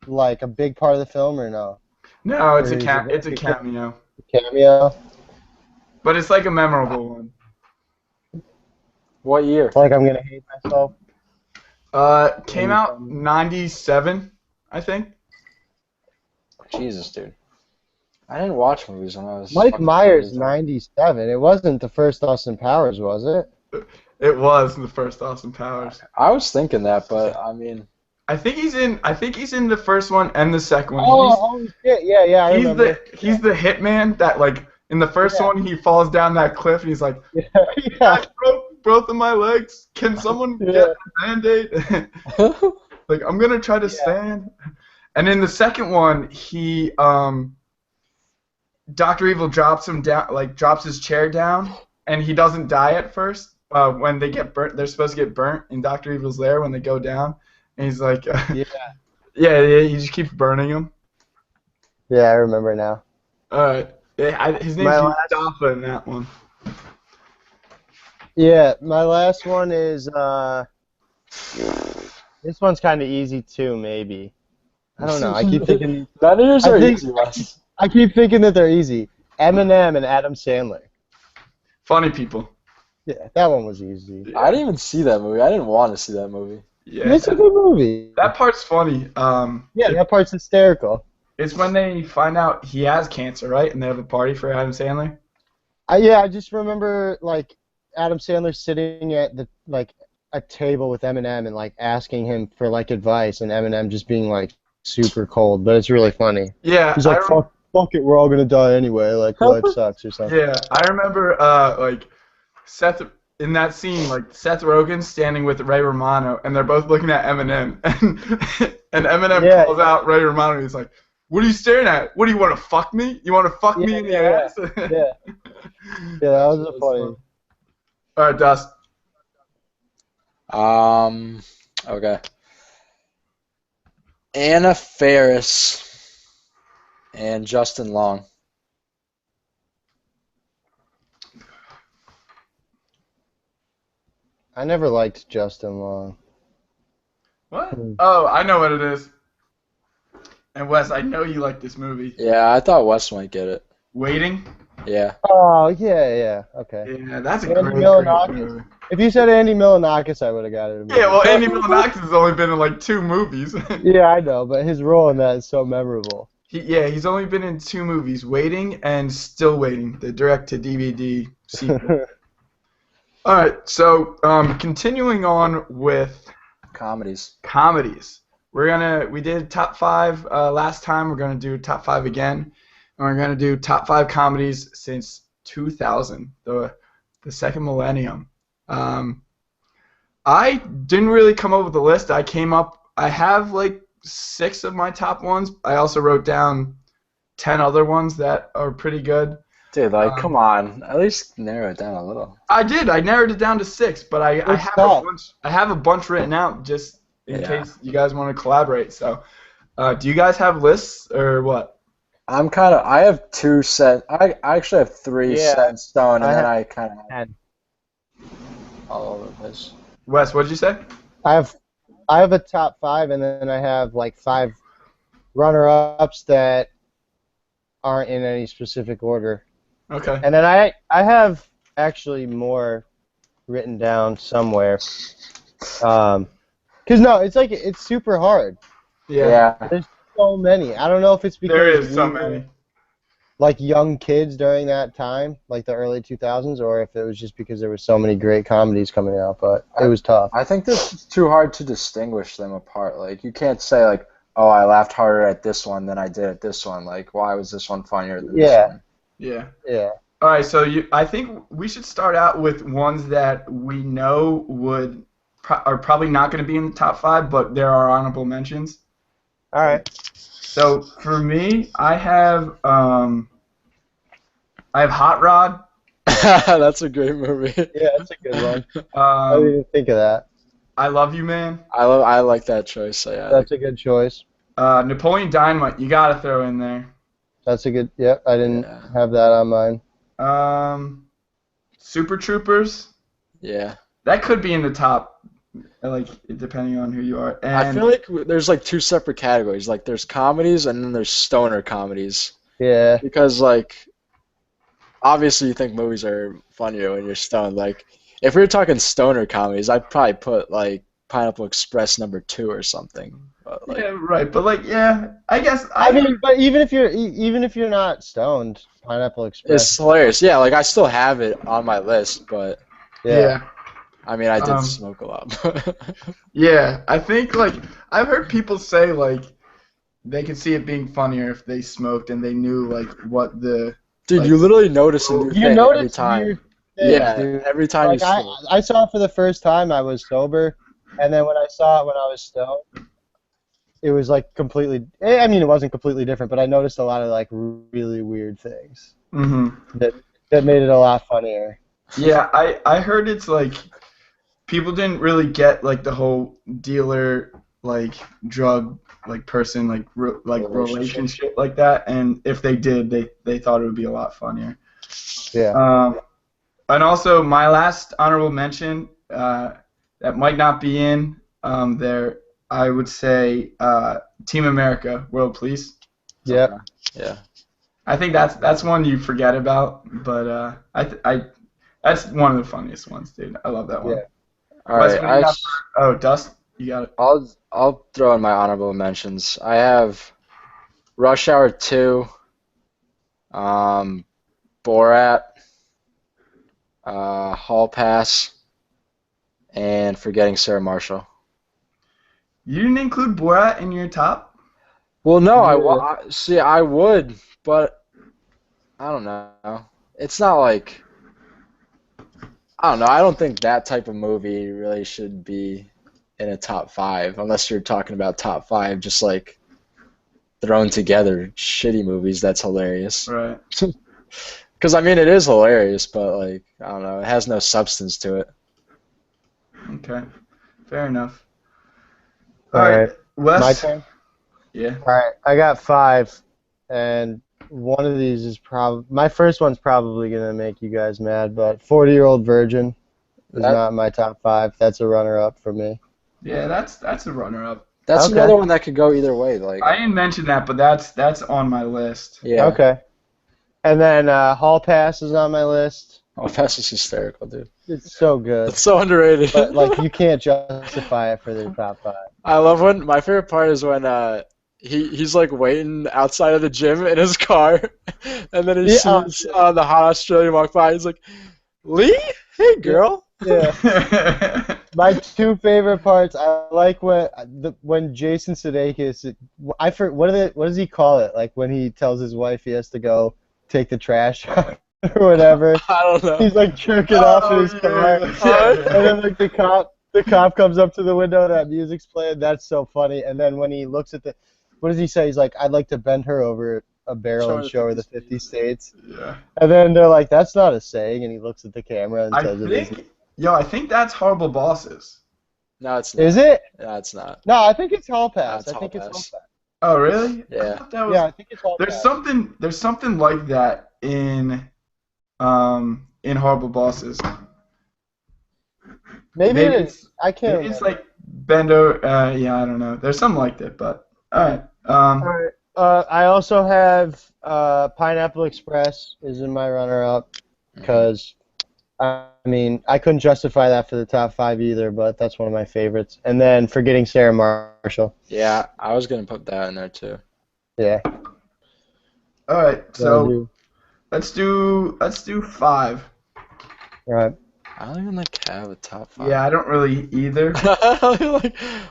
like a big part of the film or no? No, it's Or it's a cameo. Cameo? But it's like a memorable one. What year? I feel like I'm gonna hate myself. Came out 97, I think. Jesus, dude. I didn't watch movies when I was. Mike fucking Myers, 13. 97. It wasn't the first Austin Powers, was it? It was the first Austin Powers. I was thinking that, but I mean. I think he's in the first one and the second one. Oh shit! Yeah, I remember. He's the hitman that, like, in the first one he falls down that cliff and he's like, Yeah. I broke both of my legs. Can someone get a Band-Aid? Like, I'm gonna try to stand. And in the second one, he Dr. Evil drops him down, like drops his chair down, and he doesn't die at first. When they get burnt, they're supposed to get burnt in Dr. Evil's lair when they go down. And he's like, yeah, he just keeps burning them. Yeah, I remember now. All right, his name's Mustafa in that one. Yeah, my last one is this one's kind of easy too, maybe. I don't know. I keep thinking. None of yours are easy, Wes. I keep thinking that they're easy. Eminem and Adam Sandler. Funny people. Yeah, that one was easy. I didn't even see that movie. I didn't want to see that movie. Yeah, It's a good movie. that part's funny. Yeah, that part's hysterical. It's when they find out he has cancer, right? And they have a party for Adam Sandler. I just remember like Adam Sandler sitting at a table with Eminem and like asking him for like advice, and Eminem just being like super cold, but it's really funny. Yeah, He's like, fuck it, we're all gonna die anyway. Like life sucks or something. Yeah, I remember like Seth in that scene, like Seth Rogen standing with Ray Romano, and they're both looking at Eminem, and Eminem calls out Ray Romano. He's like, "What are you staring at? What do you want to fuck me? You want to fuck me in the ass?" Yeah, that was a funny. All right, Dust. Okay. Anna Faris and Justin Long. I never liked Justin Long. What? Oh, I know what it is. And Wes, I know you like this movie. Yeah, I thought Wes might get it. Waiting. Yeah. Oh yeah, okay. Yeah, that's a Andy great Milonakis. movie. If you said Andy Milonakis, I would have got it. Yeah, well, Andy Milonakis has only been in like 2 movies. Yeah, I know, but his role in that is so memorable. He's only been in 2 movies, Waiting and Still Waiting, the direct-to-DVD sequel. All right, so continuing on with Comedies. We did top 5 last time. We're gonna do top 5 again, and we're gonna do top 5 comedies since 2000, the second millennium. I didn't really come up with a list. I have like 6 of my top ones. I also wrote down 10 other ones that are pretty good. Dude, like, come on. At least narrow it down a little. I did. I narrowed it down to 6, but I It's have tough. I have a bunch written out just in Yeah. case you guys want to collaborate. So, do you guys have lists or what? I have 2 set. I actually have 3 Yeah, set in stone, and I then have I kind of have 10. all over the place. Wes, what'd you say? I have a top 5, and then I have like 5 runner-ups that aren't in any specific order. Okay. And then I have actually more written down somewhere. 'Cause no, it's super hard. Yeah. There's so many. I don't know if it's because There is so we were, many. like young kids during that time, like the early 2000s, or if it was just because there were so many great comedies coming out, but it was tough. I think this is too hard to distinguish them apart. Like, you can't say, like, oh, I laughed harder at this one than I did at this one. Like, why was this one funnier than this Yeah. one? Yeah. Yeah. All right. So I think we should start out with ones that we know are probably not going to be in the top 5, but there are honorable mentions. All right. So for me, I have Hot Rod. That's a great movie. Yeah, that's a good one. I didn't even think of that. I Love You, Man. I like that choice. So yeah. That's a good choice. Napoleon Dynamite. You got to throw in there. That's a good. Yep, I didn't Yeah. have that on mine. Super Troopers. Yeah. That could be in the top, like depending on who you are. And I feel like there's like 2 separate categories. Like, there's comedies and then there's stoner comedies. Yeah. Because, like, obviously you think movies are funnier when you're stoned. Like, if we were talking stoner comedies, I'd probably put, like, Pineapple Express #2 or something. But, like, yeah, right. But like, yeah, I guess I mean, but even if you're not stoned, Pineapple Express. it's hilarious. Yeah, like, I still have it on my list, but, yeah. I mean, I did Um, smoke a lot. Yeah, I think like I've heard people say like they could see it being funnier if they smoked and they knew like what the Dude, like, you literally notice a new You thing every notice time. weird things, Yeah, dude. every time Like you smoke. I saw it for the first time. I was sober, and then when I saw it when I was stoned, it was like completely. I mean, it wasn't completely different, but I noticed a lot of like really weird things that made it a lot funnier. Yeah, I heard it's like people didn't really get like the whole dealer like drug like person like relationship like that, and if they did, they thought it would be a lot funnier. Yeah. And also my last honorable mention that might not be in there, I would say Team America, World Police. Yep. Yeah. I think that's one you forget about, but I that's one of the funniest ones, dude. I love that one. Yeah. All Wes, right. what do you got oh, Dust, you got it. I'll throw in my honorable mentions. I have Rush Hour 2, Borat, Hall Pass, and Forgetting Sarah Marshall. You didn't include Borat in your top? Well, no, Yeah. I would, but I don't know. It's not like, I don't know. I don't think that type of movie really should be in a top 5, unless you're talking about top 5, just like thrown together shitty movies. That's hilarious. Right. Because I mean, it is hilarious, but like, I don't know. It has no substance to it. Okay. Fair enough. All All right. right. Wes. My turn. Yeah. All right. I got 5, and one of these is probably my first one's probably gonna make you guys mad, but 40-Year-Old Virgin is not in my top 5. That's a runner-up for me. Yeah, that's a runner-up. That's Okay. another one that could go either way. Like, I didn't mention that, but that's on my list. yeah. Okay. And then Hall Pass is on my list. Oh, Pass is hysterical, dude. It's so good, It's so underrated. but like you can't justify it for the top 5. I love when my favorite part is when he's like waiting outside of the gym in his car, and then he sees the hot Australian walk by. He's like, "Lee, hey girl." Yeah. My 2 favorite parts. I like when Jason Sudeikis. What does he call it? Like when he tells his wife he has to go take the trash out. or whatever. I don't know. He's like jerking off in his car, yeah. and then like the cop comes up to the window, that music's playing. That's so funny. And then when he looks at what does he say? He's like, "I'd like to bend her over a barrel and show her the 50 states." Yeah. And then they're like, "That's not a saying." And he looks at the camera and I says, "It is." think, I think that's Horrible Bosses. No, it's not. Is it? No, it's not. No, I think it's Hall Pass. it's I think Hall it's Hall Pass. Pass. Oh, really? I Yeah. thought that was. Yeah, I think it's Hall There's Pass. something like that in Horrible Bosses. Maybe it it's is. I can't maybe it's remember. like Bendo. Yeah, I don't know. There's something like that, but all right. All right. I also have Pineapple Express is in my runner-up because, I mean, I couldn't justify that for the top 5 either, but that's one of my favorites. And then Forgetting Sarah Marshall. Yeah, I was gonna put that in there too. Yeah. All right. So Let's let's do 5. All right. I don't even like have a top 5. Yeah, I don't really either.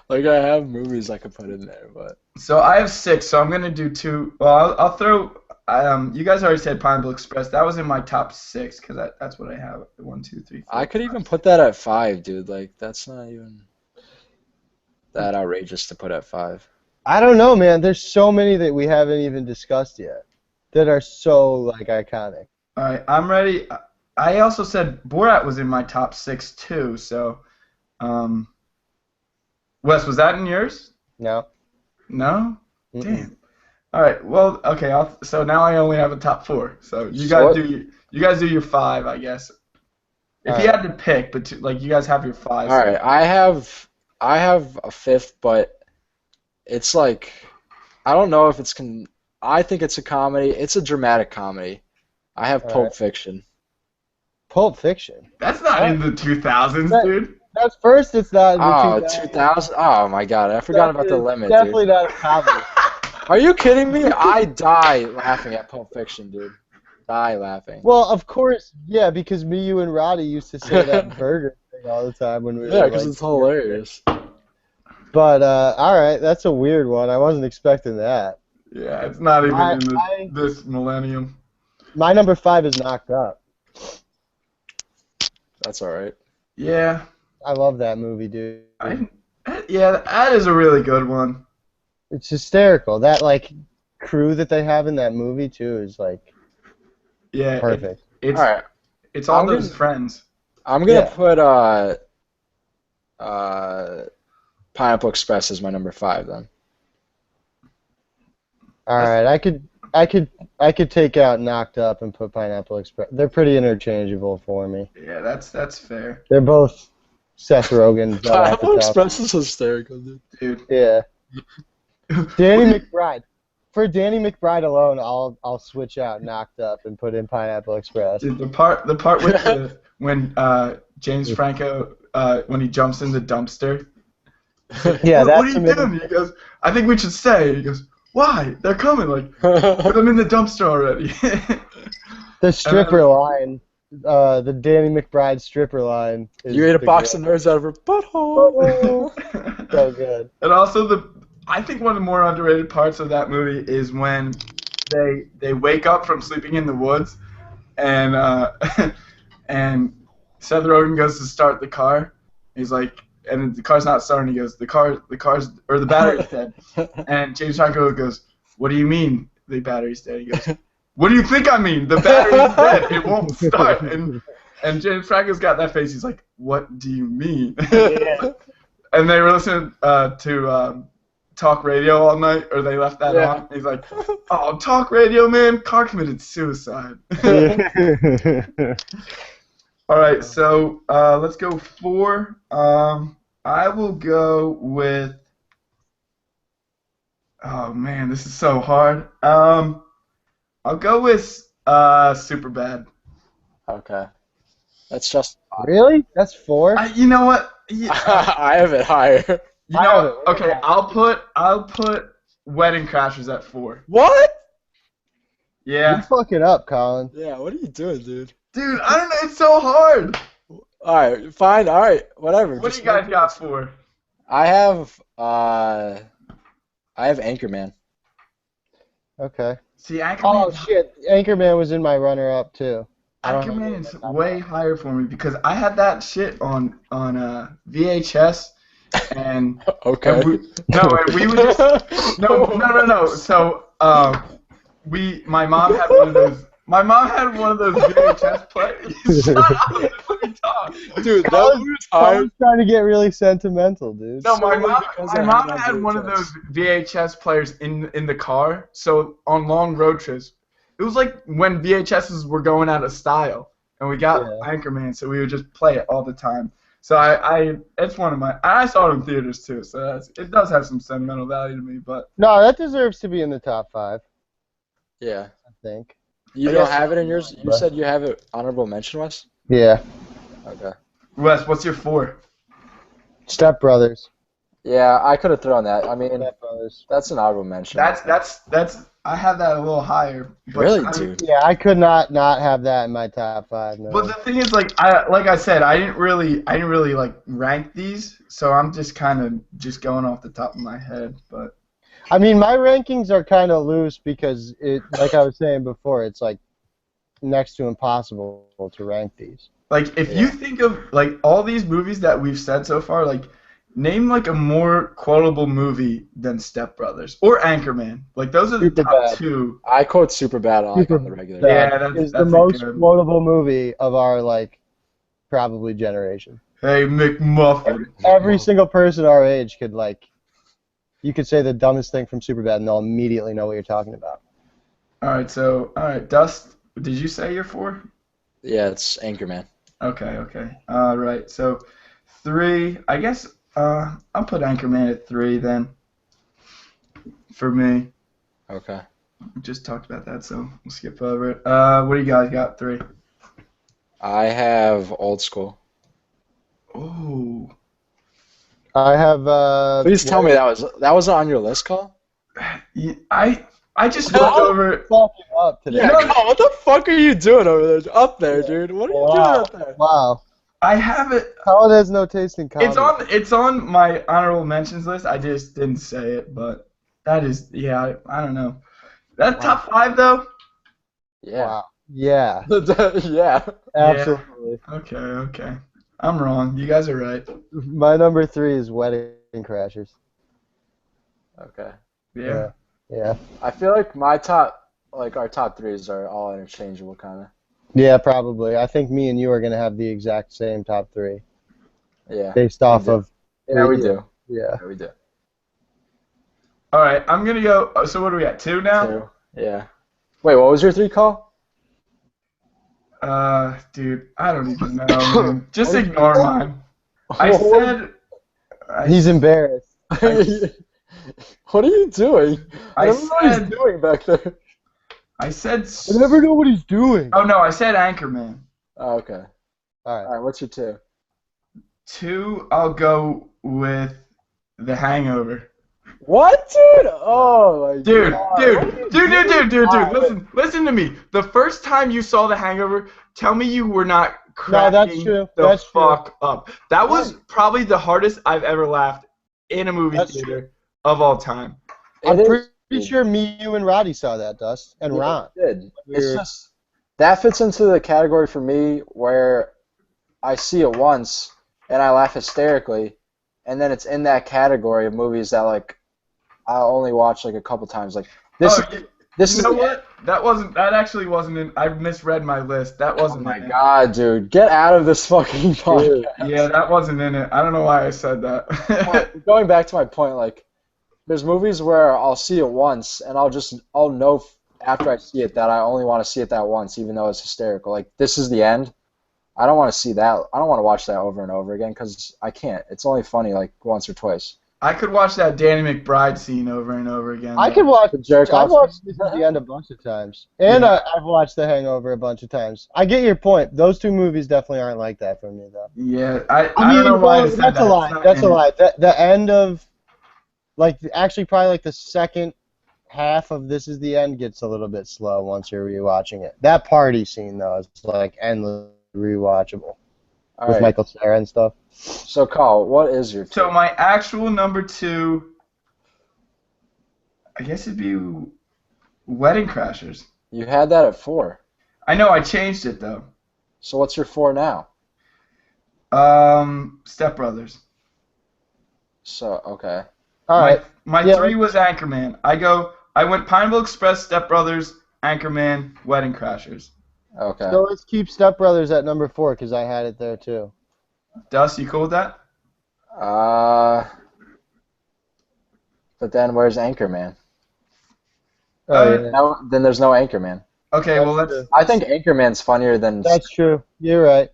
like I have movies I could put in there, but So I have 6. So I'm gonna do 2. Well, I'll throw. You guys already said Pineapple Express. That was in my top 6 because that's what I have. 1, 2, 3, 4. I could even put that at 5, dude. Like that's not even that outrageous to put at 5. I don't know, man. There's so many that we haven't even discussed yet that are so, like, iconic. All right, I'm ready. I also said Borat was in my top 6 too. So, Wes, was that in yours? No. No. Mm-mm. Damn. All right. Well, okay. So now I only have a top 4. So you guys do your 5, I guess. If you had to pick, but like you guys have your 5. All right, I have a 5th, but it's like I don't know if it's I think it's a comedy. It's a dramatic comedy. I have All Pulp right. Fiction. Pulp Fiction. That's not in the 2000s, dude. That's first. It's not in the Oh, 2000s. 2000. Oh my God, I forgot about the limit, Definitely dude. not a comedy. Are you kidding me? I die laughing at Pulp Fiction, dude. Die laughing. Well, of course, yeah, because me, you, and Roddy used to say that burger thing all the time when we Yeah, were because like, it's hilarious. But all right, that's a weird one. I wasn't expecting that. Yeah, it's not even I- in this millennium. My number 5 is Knocked Up. That's all right. Yeah. I love that movie, dude. Yeah, that is a really good one. It's hysterical. That like crew that they have in that movie too is like Yeah. perfect. It's All right. it's all I'm those gonna- friends. I'm gonna Yeah. put Pineapple Express as my number 5 then. All right, I could take out Knocked Up and put Pineapple Express. They're pretty interchangeable for me. Yeah, that's fair, They're both Seth Rogen. Judd Pineapple Apatow. Express is hysterical, dude. dude. Yeah. Danny McBride. For Danny McBride alone, I'll switch out Knocked Up and put in Pineapple Express. Dude, the part with when James Franco when he jumps in the dumpster. Yeah, what are that's you doing? He goes, I think we should stay. He goes, why? They're coming. Like, put them in the dumpster already. the stripper line. The Danny McBride stripper line. Is You ate a the box of great- nerds out of her butthole. So good. And also I think one of the more underrated parts of that movie is when they wake up from sleeping in the woods, and and Seth Rogen goes to start the car. He's like, and the car's not starting. He goes, the battery's dead. And James Franco goes, what do you mean the battery's dead? He goes, what do you think I mean? The battery's dead. It won't start. And James Franco's got that face. He's like, what do you mean? Yeah. And they were listening to talk radio all night, or they left that on. He's like, oh, talk radio, man. Car committed suicide. All right, so let's go 4. I will go with. Oh man, this is so hard. I'll go with Superbad. Okay. That's just. Really? That's 4? You know what? I have it higher. You know what? Okay, I'll put Wedding Crashers at 4. What? Yeah. You're fucking up, Colin. Yeah, what are you doing, dude? Dude, I don't know. It's so hard. Alright, fine, alright, whatever. What do you guys got for? I have Anchorman. Okay. See, Anchorman. Oh shit, Anchorman was in my runner-up too. I don't know Anchorman what is my top way higher for me because I had that shit on VHS and Okay. we would just no. So my mom had one of those. My mom had one of those VHS players. Shut up! Let me talk. Dude, that Colin's, was Colin's trying to get really sentimental, dude. No, solely because my I mom had had on one of VHS. those VHS players in the car. So on long road trips, it was like when VHSs were going out of style, and we got Yeah. Anchorman, so we would just play it all the time. So I it's one of my. I saw it in theaters too, so it does have some sentimental value to me. But No, that deserves to be in the top 5, Yeah. I think. You I don't guess- have it in yours? You said you have it honorable mention, Wes? Yeah. Okay. Wes, what's your 4? Step Brothers. Yeah, I could have thrown that. I mean, Step Brothers. that's an honorable mention. That's I have that a little higher. But Really, I mean, dude? Yeah, I could not have that in my top 5. No. But the thing is, like I said, I didn't really like rank these, so I'm just kind of just going off the top of my head. But I mean, my rankings are kind of loose because like I was saying before, it's like next to impossible to rank these. like, if you think of like all these movies that we've said so far, like name like a more quotable movie than Step Brothers or Anchorman. Like those are the top Superbad. 2. I quote Superbad on the Superbad. regular. Yeah, that's Is a the most good- quotable movie of our like probably generation. Hey McMuffin. Every single person our age could like, you could say the dumbest thing from Superbad and they'll immediately know what you're talking about. All right, Dust. Did you say your 4? Yeah, it's Anchorman. Okay. All right, so 3. I guess I'll put Anchorman at 3 then. For me, Okay. we just talked about that, so we'll skip over it. What do you guys got? 3. I have Old School. Oh, I have. Please tell me that was on your list, Call? I just looked over. Fucking up today. Yeah, Call, what the fuck are you doing over there? Up there, dude. What are you doing Wow. up there? Wow. I have it. Colin has no taste in comedy. It's on my honorable mentions list. I just didn't say it, but that is I don't know. That top 5 though. Yeah. Wow. Yeah. Yeah. Absolutely. Okay. I'm wrong. You guys are right. My number 3 is Wedding Crashers. Okay. Yeah. Yeah. I feel like our top threes are all interchangeable, kind of. Yeah, probably. I think me and you are going to have the exact same top 3 Yeah. based off do. of. Yeah, we do. Yeah. Yeah, we do. All right, I'm gonna go. So what are we at? 2 now? 2. Yeah. Wait, what was your 3, Call? Dude, I don't even know. Man. Just ignore mine. I said. He's embarrassed. What are you doing? I don't know what he's said. doing back there. I said. I never know what he's doing. Oh no, I said Anchorman. Oh, okay. All right. All right, what's your 2? 2, I'll go with The Hangover. What, dude? Oh my Dude, God. dude, listen to me. The first time you saw The Hangover, tell me you were not cracking that's true. the That's true. fuck up. That was probably the hardest I've ever laughed in a movie That's theater of all time. I'm It is, pretty dude. sure me, you, and Roddy saw that, Dust, and Yeah, Ron. it did. It's We're- just that fits into the category for me where I see it once and I laugh hysterically, and then it's in that category of movies that like I'll only watch like a couple times. Like this. This You is know what? That actually wasn't in. I misread my list. That Oh wasn't my in God, dude! Get out of this fucking podcast. it. Yeah, that wasn't in it. I don't know why I said that. Going back to my point, like, there's movies where I'll see it once and I'll know after I see it that I only want to see it that once, even though it's hysterical. Like, This Is the End. I don't want to see that. I don't want to watch that over and over again because I can't. It's only funny like once or twice. I could watch that Danny McBride scene over and over again. I could watch. The jerk I've off. watched This Is the End a bunch of times, and I've watched The Hangover a bunch of times. I get your point. Those 2 movies definitely aren't like that for me, though. Yeah, I don't know why I said that's that. a lie. It's not That's in a it. lie. The end of, like, actually probably like the second half of This Is the End gets a little bit slow once you're rewatching it. That party scene though is like endless rewatchable All with right. Michael Cera and stuff. So, Carl, what is your? So my actual number 2, I guess it'd be Wedding Crashers. You had that at 4. I know I changed it though. So what's your 4 now? Step Brothers. So okay. All right. My Yeah, 3 was Anchorman. I went Pineapple Express, Step Brothers, Anchorman, Wedding Crashers. Okay. So let's keep Step Brothers at number 4 because I had it there too. Dust, you cool with that? Uh, but then where's Anchorman? Oh yeah, No, then there's no Anchorman. Okay, well That's let's. true. I think Anchorman's funnier than. that's true. You're right.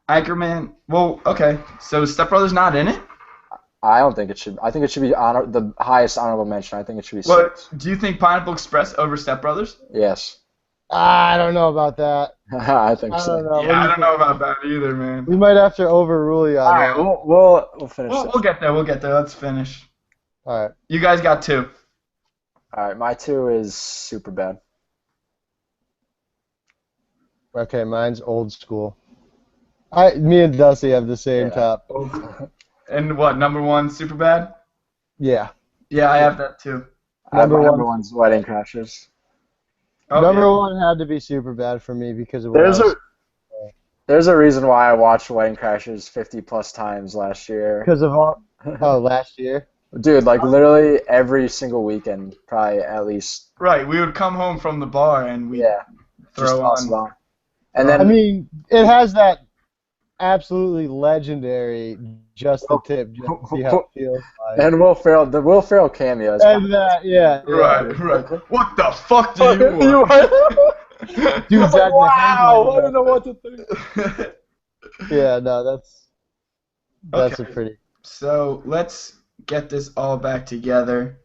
Anchorman. Well, okay. So Step Brothers not in it? I don't think it should. I think it should be the highest honorable mention. I think it should be What? 6. Do you think Pineapple Express over Step Brothers? Yes. I don't know about that. I think I so. don't know. What do Yeah, I you don't think? know about that either, man. We might have to overrule you on All right, that. we'll finish We'll, it. we'll get there. We'll get there. Let's finish. All right. You guys got 2. All right, my 2 is super bad. Okay, mine's Old School. Me and Dusty have the same Yeah. top. And what? Number 1, Superbad. Yeah. Yeah, I have that too. Number My one. number one's Wedding Crashers. Oh, Number yeah. 1 had to be super bad for me because of what There's I was, there's a reason why I watched Wedding Crashers 50 plus times last year. because of all. Oh, last year. Dude, like literally every single weekend, probably at least. Right. We would come home from the bar and we Yeah. Just throw toss on. it on. And I then mean, it has that absolutely legendary just the tip, just to see how it feels like. and the Will Ferrell cameo. Is And that, yeah. Right. What the fuck do you want? Dude's at the wow, head I don't know what to think. Yeah, no, that's Okay. a pretty. So let's get this all back together.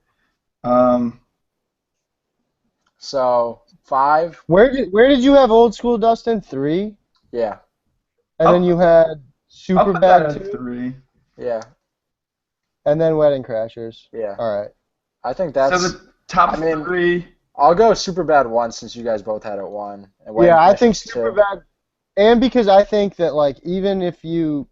So 5, Where did you have Old School, Dustin? 3, I'll and then you had I'll Super put that Bad at 2, 3. yeah, and then Wedding Crashers. yeah. All right. I think So that's. the top I mean, 3. I'll go super bad 1 since you guys both had it 1. And Wedding Yeah, I think Crashers Super 2. Bad, and because I think that like even if you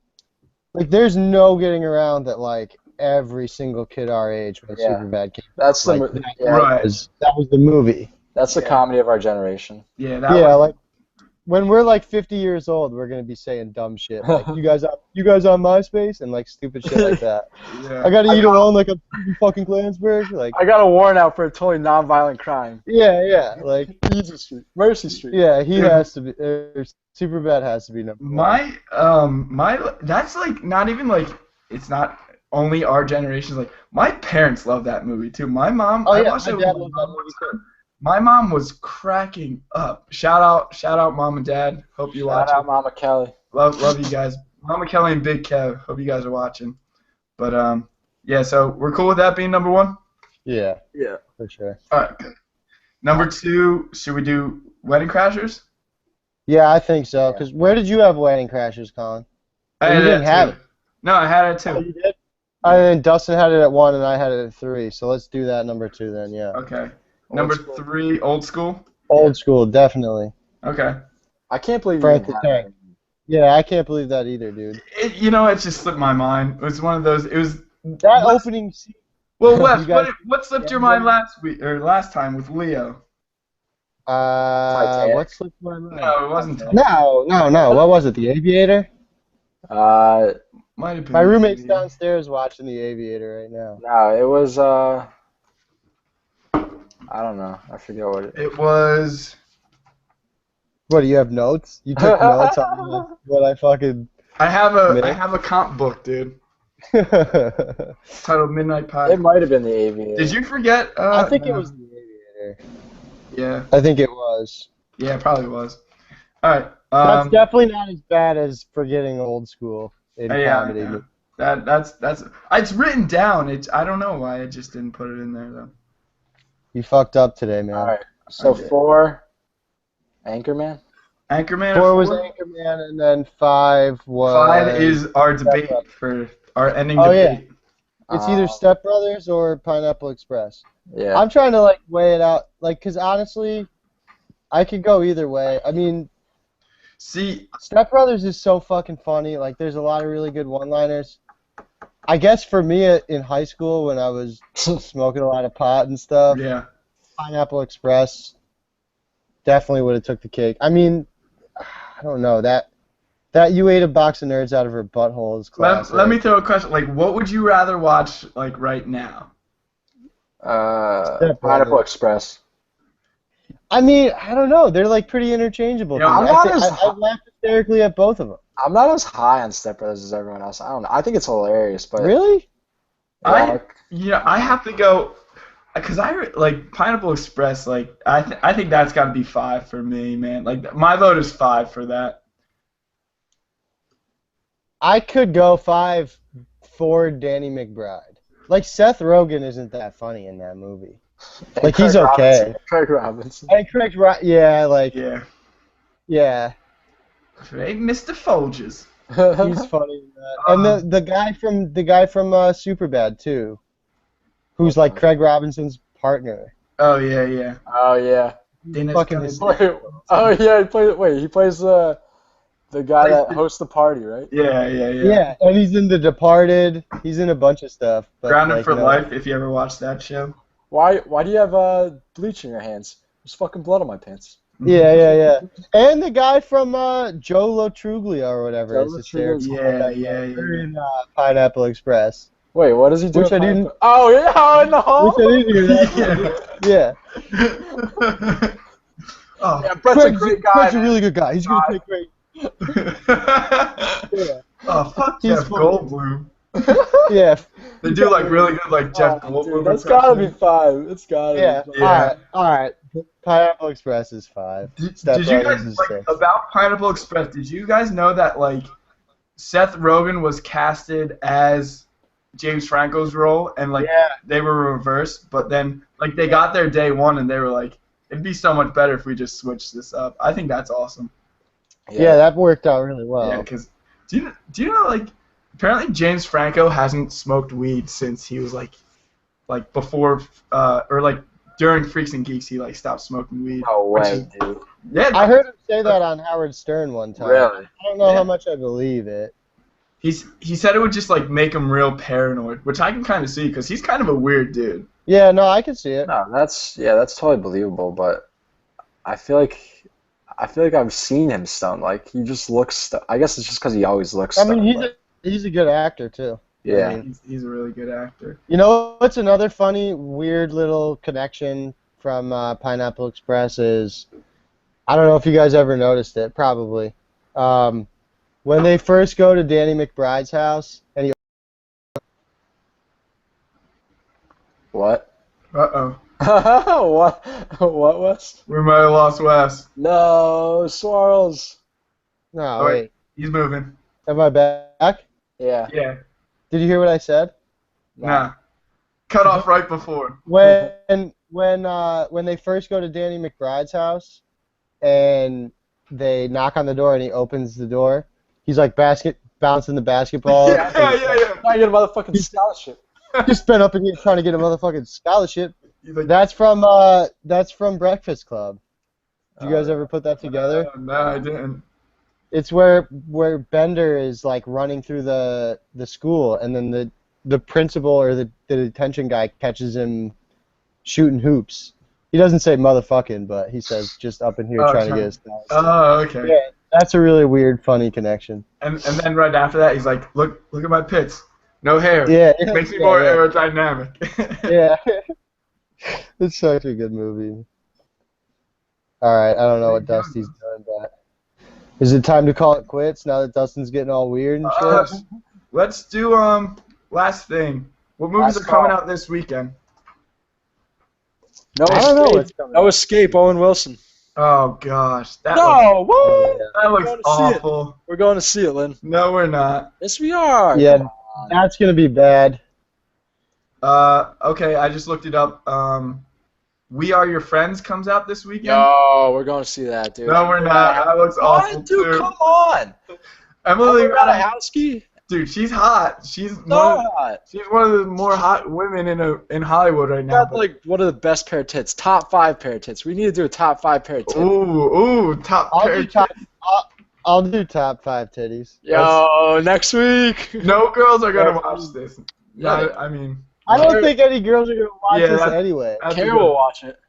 like, there's no getting around that like every single kid our age when Yeah. Super Bad came. That's the Like, yeah, Right. That was the movie. That's the comedy of our generation. Yeah. That Yeah, was, like when we're like 50 years old, we're gonna be saying dumb shit like you guys on MySpace and like stupid shit like that. yeah. I gotta eat alone like a fucking Klansburg. Like I got a warrant out for a totally non-violent crime. yeah, like Easy Street, Mercy Street. yeah, he has to be. Superbad has to be number 1. That's like not even like it's not only our generation's like my parents love that movie too. My mom, Oh I yeah, watched my it with dad my loves mom that one movie time. too. My mom was cracking up. Shout out, mom and dad. Hope you Shout watch out it. Mama Kelly. Love you guys. Mama Kelly and Big Kev. Hope you guys are watching. But yeah. So we're cool with that being number 1. Yeah, Yeah. for sure. All right. Good. Number 2. Should we do Wedding Crashers? Yeah, I think so. Yeah. Cause where did you have Wedding Crashers, Colin? I You had didn't it have too. No, I had it Oh, too. you did? And then Dustin had it at 1, and I had it at 3. So let's do that number 2 then. Yeah. Okay. Number School. 3, Old School. Old School, definitely. Okay. I can't believe you Frank didn't the have Tank. it. Yeah, I can't believe that either, dude. It just slipped my mind. It was one of those. It was. That Wes- opening scene. Well, Wes, You guys- what slipped your Yeah, mind yeah. last week or last time with Leo? Titanic. What slipped my mind? No, it wasn't. No. What was it? The Aviator? Might have been. My roommate's downstairs watching The Aviator right now. No, it was I don't know. I forget what it. It was. What, do you have notes? You took notes on what I fucking... I have Man. a comp book, dude. I Titled Midnight It Pie. might have been the Aviator. Did you forget? think it no. was The Aviator. Yeah. I think it was. Yeah, it probably was. All right. That's definitely not as bad as Forgetting Old School in comedy. Yeah. That's it's written down. I don't know why I just didn't put it in there though. You fucked up today, man. All right. So I did. 4, Anchorman. Anchorman. 4 was Anchorman, and then 5 was... 5 is our debate Brothers. for our ending Oh, yeah. debate. It's either Step Brothers or Pineapple Express. Yeah. I'm trying to like weigh it out, like, cause honestly, I could go either way. I mean, See, Step Brothers is so fucking funny. Like, there's a lot of really good one-liners. I guess for me in high school when I was smoking a lot of pot and stuff, yeah. Pineapple Express definitely would have took the cake. I mean, I don't know that you ate a box of nerds out of her butthole is classic. Let me throw a question. Like, what would you rather watch like right now? Step Pineapple Brothers. Express. I mean, I don't know. They're like pretty interchangeable. Yeah, to me. I'm not as I laughed hysterically at both of them. I'm not as high on Step Brothers as everyone else. I don't know. I think it's hilarious, but Really? yeah, I have to go because like Pineapple Express. Like I think that's got to be 5 for me, man. Like my vote is 5 for that. I could go 5 for Danny McBride. Like Seth Rogen isn't that funny in that movie. and Like he's Craig okay. Robinson. Craig Robinson. And Craig, yeah, like Yeah. yeah, Hey, Mr. Folgers. he's funny in that. And the guy from Superbad too, who's like Craig Robinson's partner. Oh yeah. Oh yeah. Dennis Fucking Guy. Oh yeah. He plays the guy that hosts the party, right? Yeah. Yeah, and he's in The Departed. He's in a bunch of stuff. But Grounded like, for no. Life. If you ever watched that show. Why do you have bleach in your hands? There's fucking blood on my pants. Yeah. And the guy from Joe Lo Truglia or whatever Joe is Lo hysterical. Yeah. They're in Pineapple Express. Wait, what does he do? Which I didn't- Oh yeah, in the hall. Which I didn't hear that. Yeah. Oh. Yeah, Brett's a Craig's great guy. Craig's a man. really good guy. He's gonna play great. Yeah. Oh, fuck He's Jeff funny. Goldblum. Yeah. They do like really good like Jeff Oh, Goldblum. dude, that's gotta be 5. It's gotta Yeah. be 5. Yeah. All right. Pineapple Express is 5. Step Did you Brothers guys is like 6. about Pineapple Express? Did you guys know that like Seth Rogen was casted as James Franco's role and like Yeah. they were reversed, but then like they got there day one and they were like, it'd be so much better if we just switched this up. I think that's awesome. Yeah, that worked out really well. Yeah, because do you know like apparently James Franco hasn't smoked weed since he was like before or like during Freaks and Geeks he like stopped smoking weed. No which way, is- dude. Yeah, I heard him say that on Howard Stern one time. Really? I don't know Yeah. how much I believe it. he said it would just like make him real paranoid, which I can kind of see because he's kind of a weird dude. Yeah, no, I can see it. No, that's totally believable, but I feel like I've seen him stunned. Like he just looks. I guess it's just because he always looks. I mean, stunned, he's a good actor too. yeah. I mean, He's a really good actor. you know what's another funny, weird little connection from Pineapple Express is, I don't know if you guys ever noticed it, probably. When they first go to Danny McBride's house, and he What? Uh-oh. What was? We might have lost Wes. No, Swirls. no, Oh, wait, He's moving. am I back? Yeah. Yeah. Did you hear what I said? Nah. Cut off right before. When they first go to Danny McBride's house, and they knock on the door, and he opens the door, he's like bouncing the basketball. Yeah. I get a motherfucking scholarship. Just been up in here trying to get a motherfucking scholarship. He's like, That's from Breakfast Club. Did you guys ever put that together? No, I didn't. It's where Bender is like running through the school, and then the principal or the detention guy catches him shooting hoops. He doesn't say motherfucking, but he says just up in here trying to get his scholarship. Oh, okay. Yeah, that's a really weird, funny connection. And then right after that, he's like, look at my pits. No hair. Yeah, Makes me yeah, more yeah. aerodynamic. Yeah. It's such a good movie. Alright, I don't know what Dusty's doing, but is it time to call it quits now that Dustin's getting all weird and shit? Let's do last thing. What movies Last are coming call. out this weekend? No I don't know escape. what's coming No out. escape. Owen Wilson. Oh gosh, that No, what? looks We're going to see it. awful. We're going to see it, Lynn. No, we're not. Yes, we are. Yeah, Come on. that's gonna be bad. Okay, I just looked it up. We Are Your Friends comes out this weekend. No, we're going to see that, dude. No, we're not. That looks awful What, dude? too. Come on. Emily Emily Ratajkowski? dude, she's hot. She's So hot. she's one of the more hot women in Hollywood right now. Got like one of the best pair of tits. Top 5 pair of tits. We need to do a top 5 pair of tits. Ooh, top I'll pair. do top. I'll do top 5 titties. Yo, next week. No girls are gonna watch this. Yeah, Yeah, I mean, I don't think any girls are gonna watch Yeah, this that's- anyway. that's a Kara good- will watch it.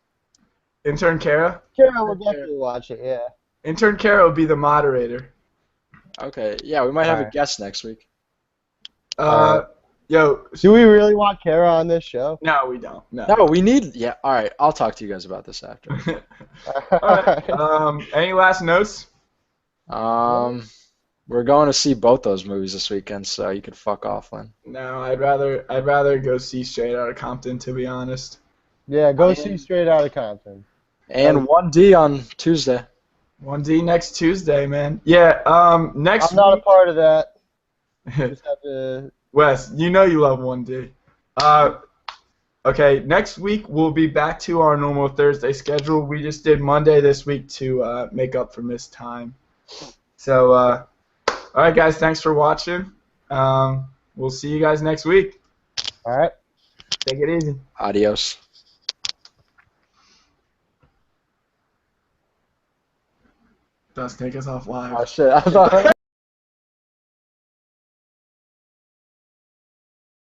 Intern Kara. Kara will definitely watch it. Yeah. Intern Kara will be the moderator. Okay, yeah, we might have a Alright. guest next week. Yo, Do we really want Kara on this show? no, we don't. No. No, we need. Yeah, all right. I'll talk to you guys about this after. All right. Any last notes? We're going to see both those movies this weekend, so you could fuck off, Lynn. No, I'd rather go see Straight Outta Compton, to be honest. Yeah, go see Straight Outta Compton. And 1D on Tuesday. 1D next Tuesday, man. Yeah. Next I'm not a week. part of that. Just have to... Wes, you know you love 1D. Okay, next week we'll be back to our normal Thursday schedule. We just did Monday this week to make up for missed time. So, all right, guys, thanks for watching. We'll see you guys next week. All right. Take it easy. Adios. Does take us off live. Oh shit! I thought.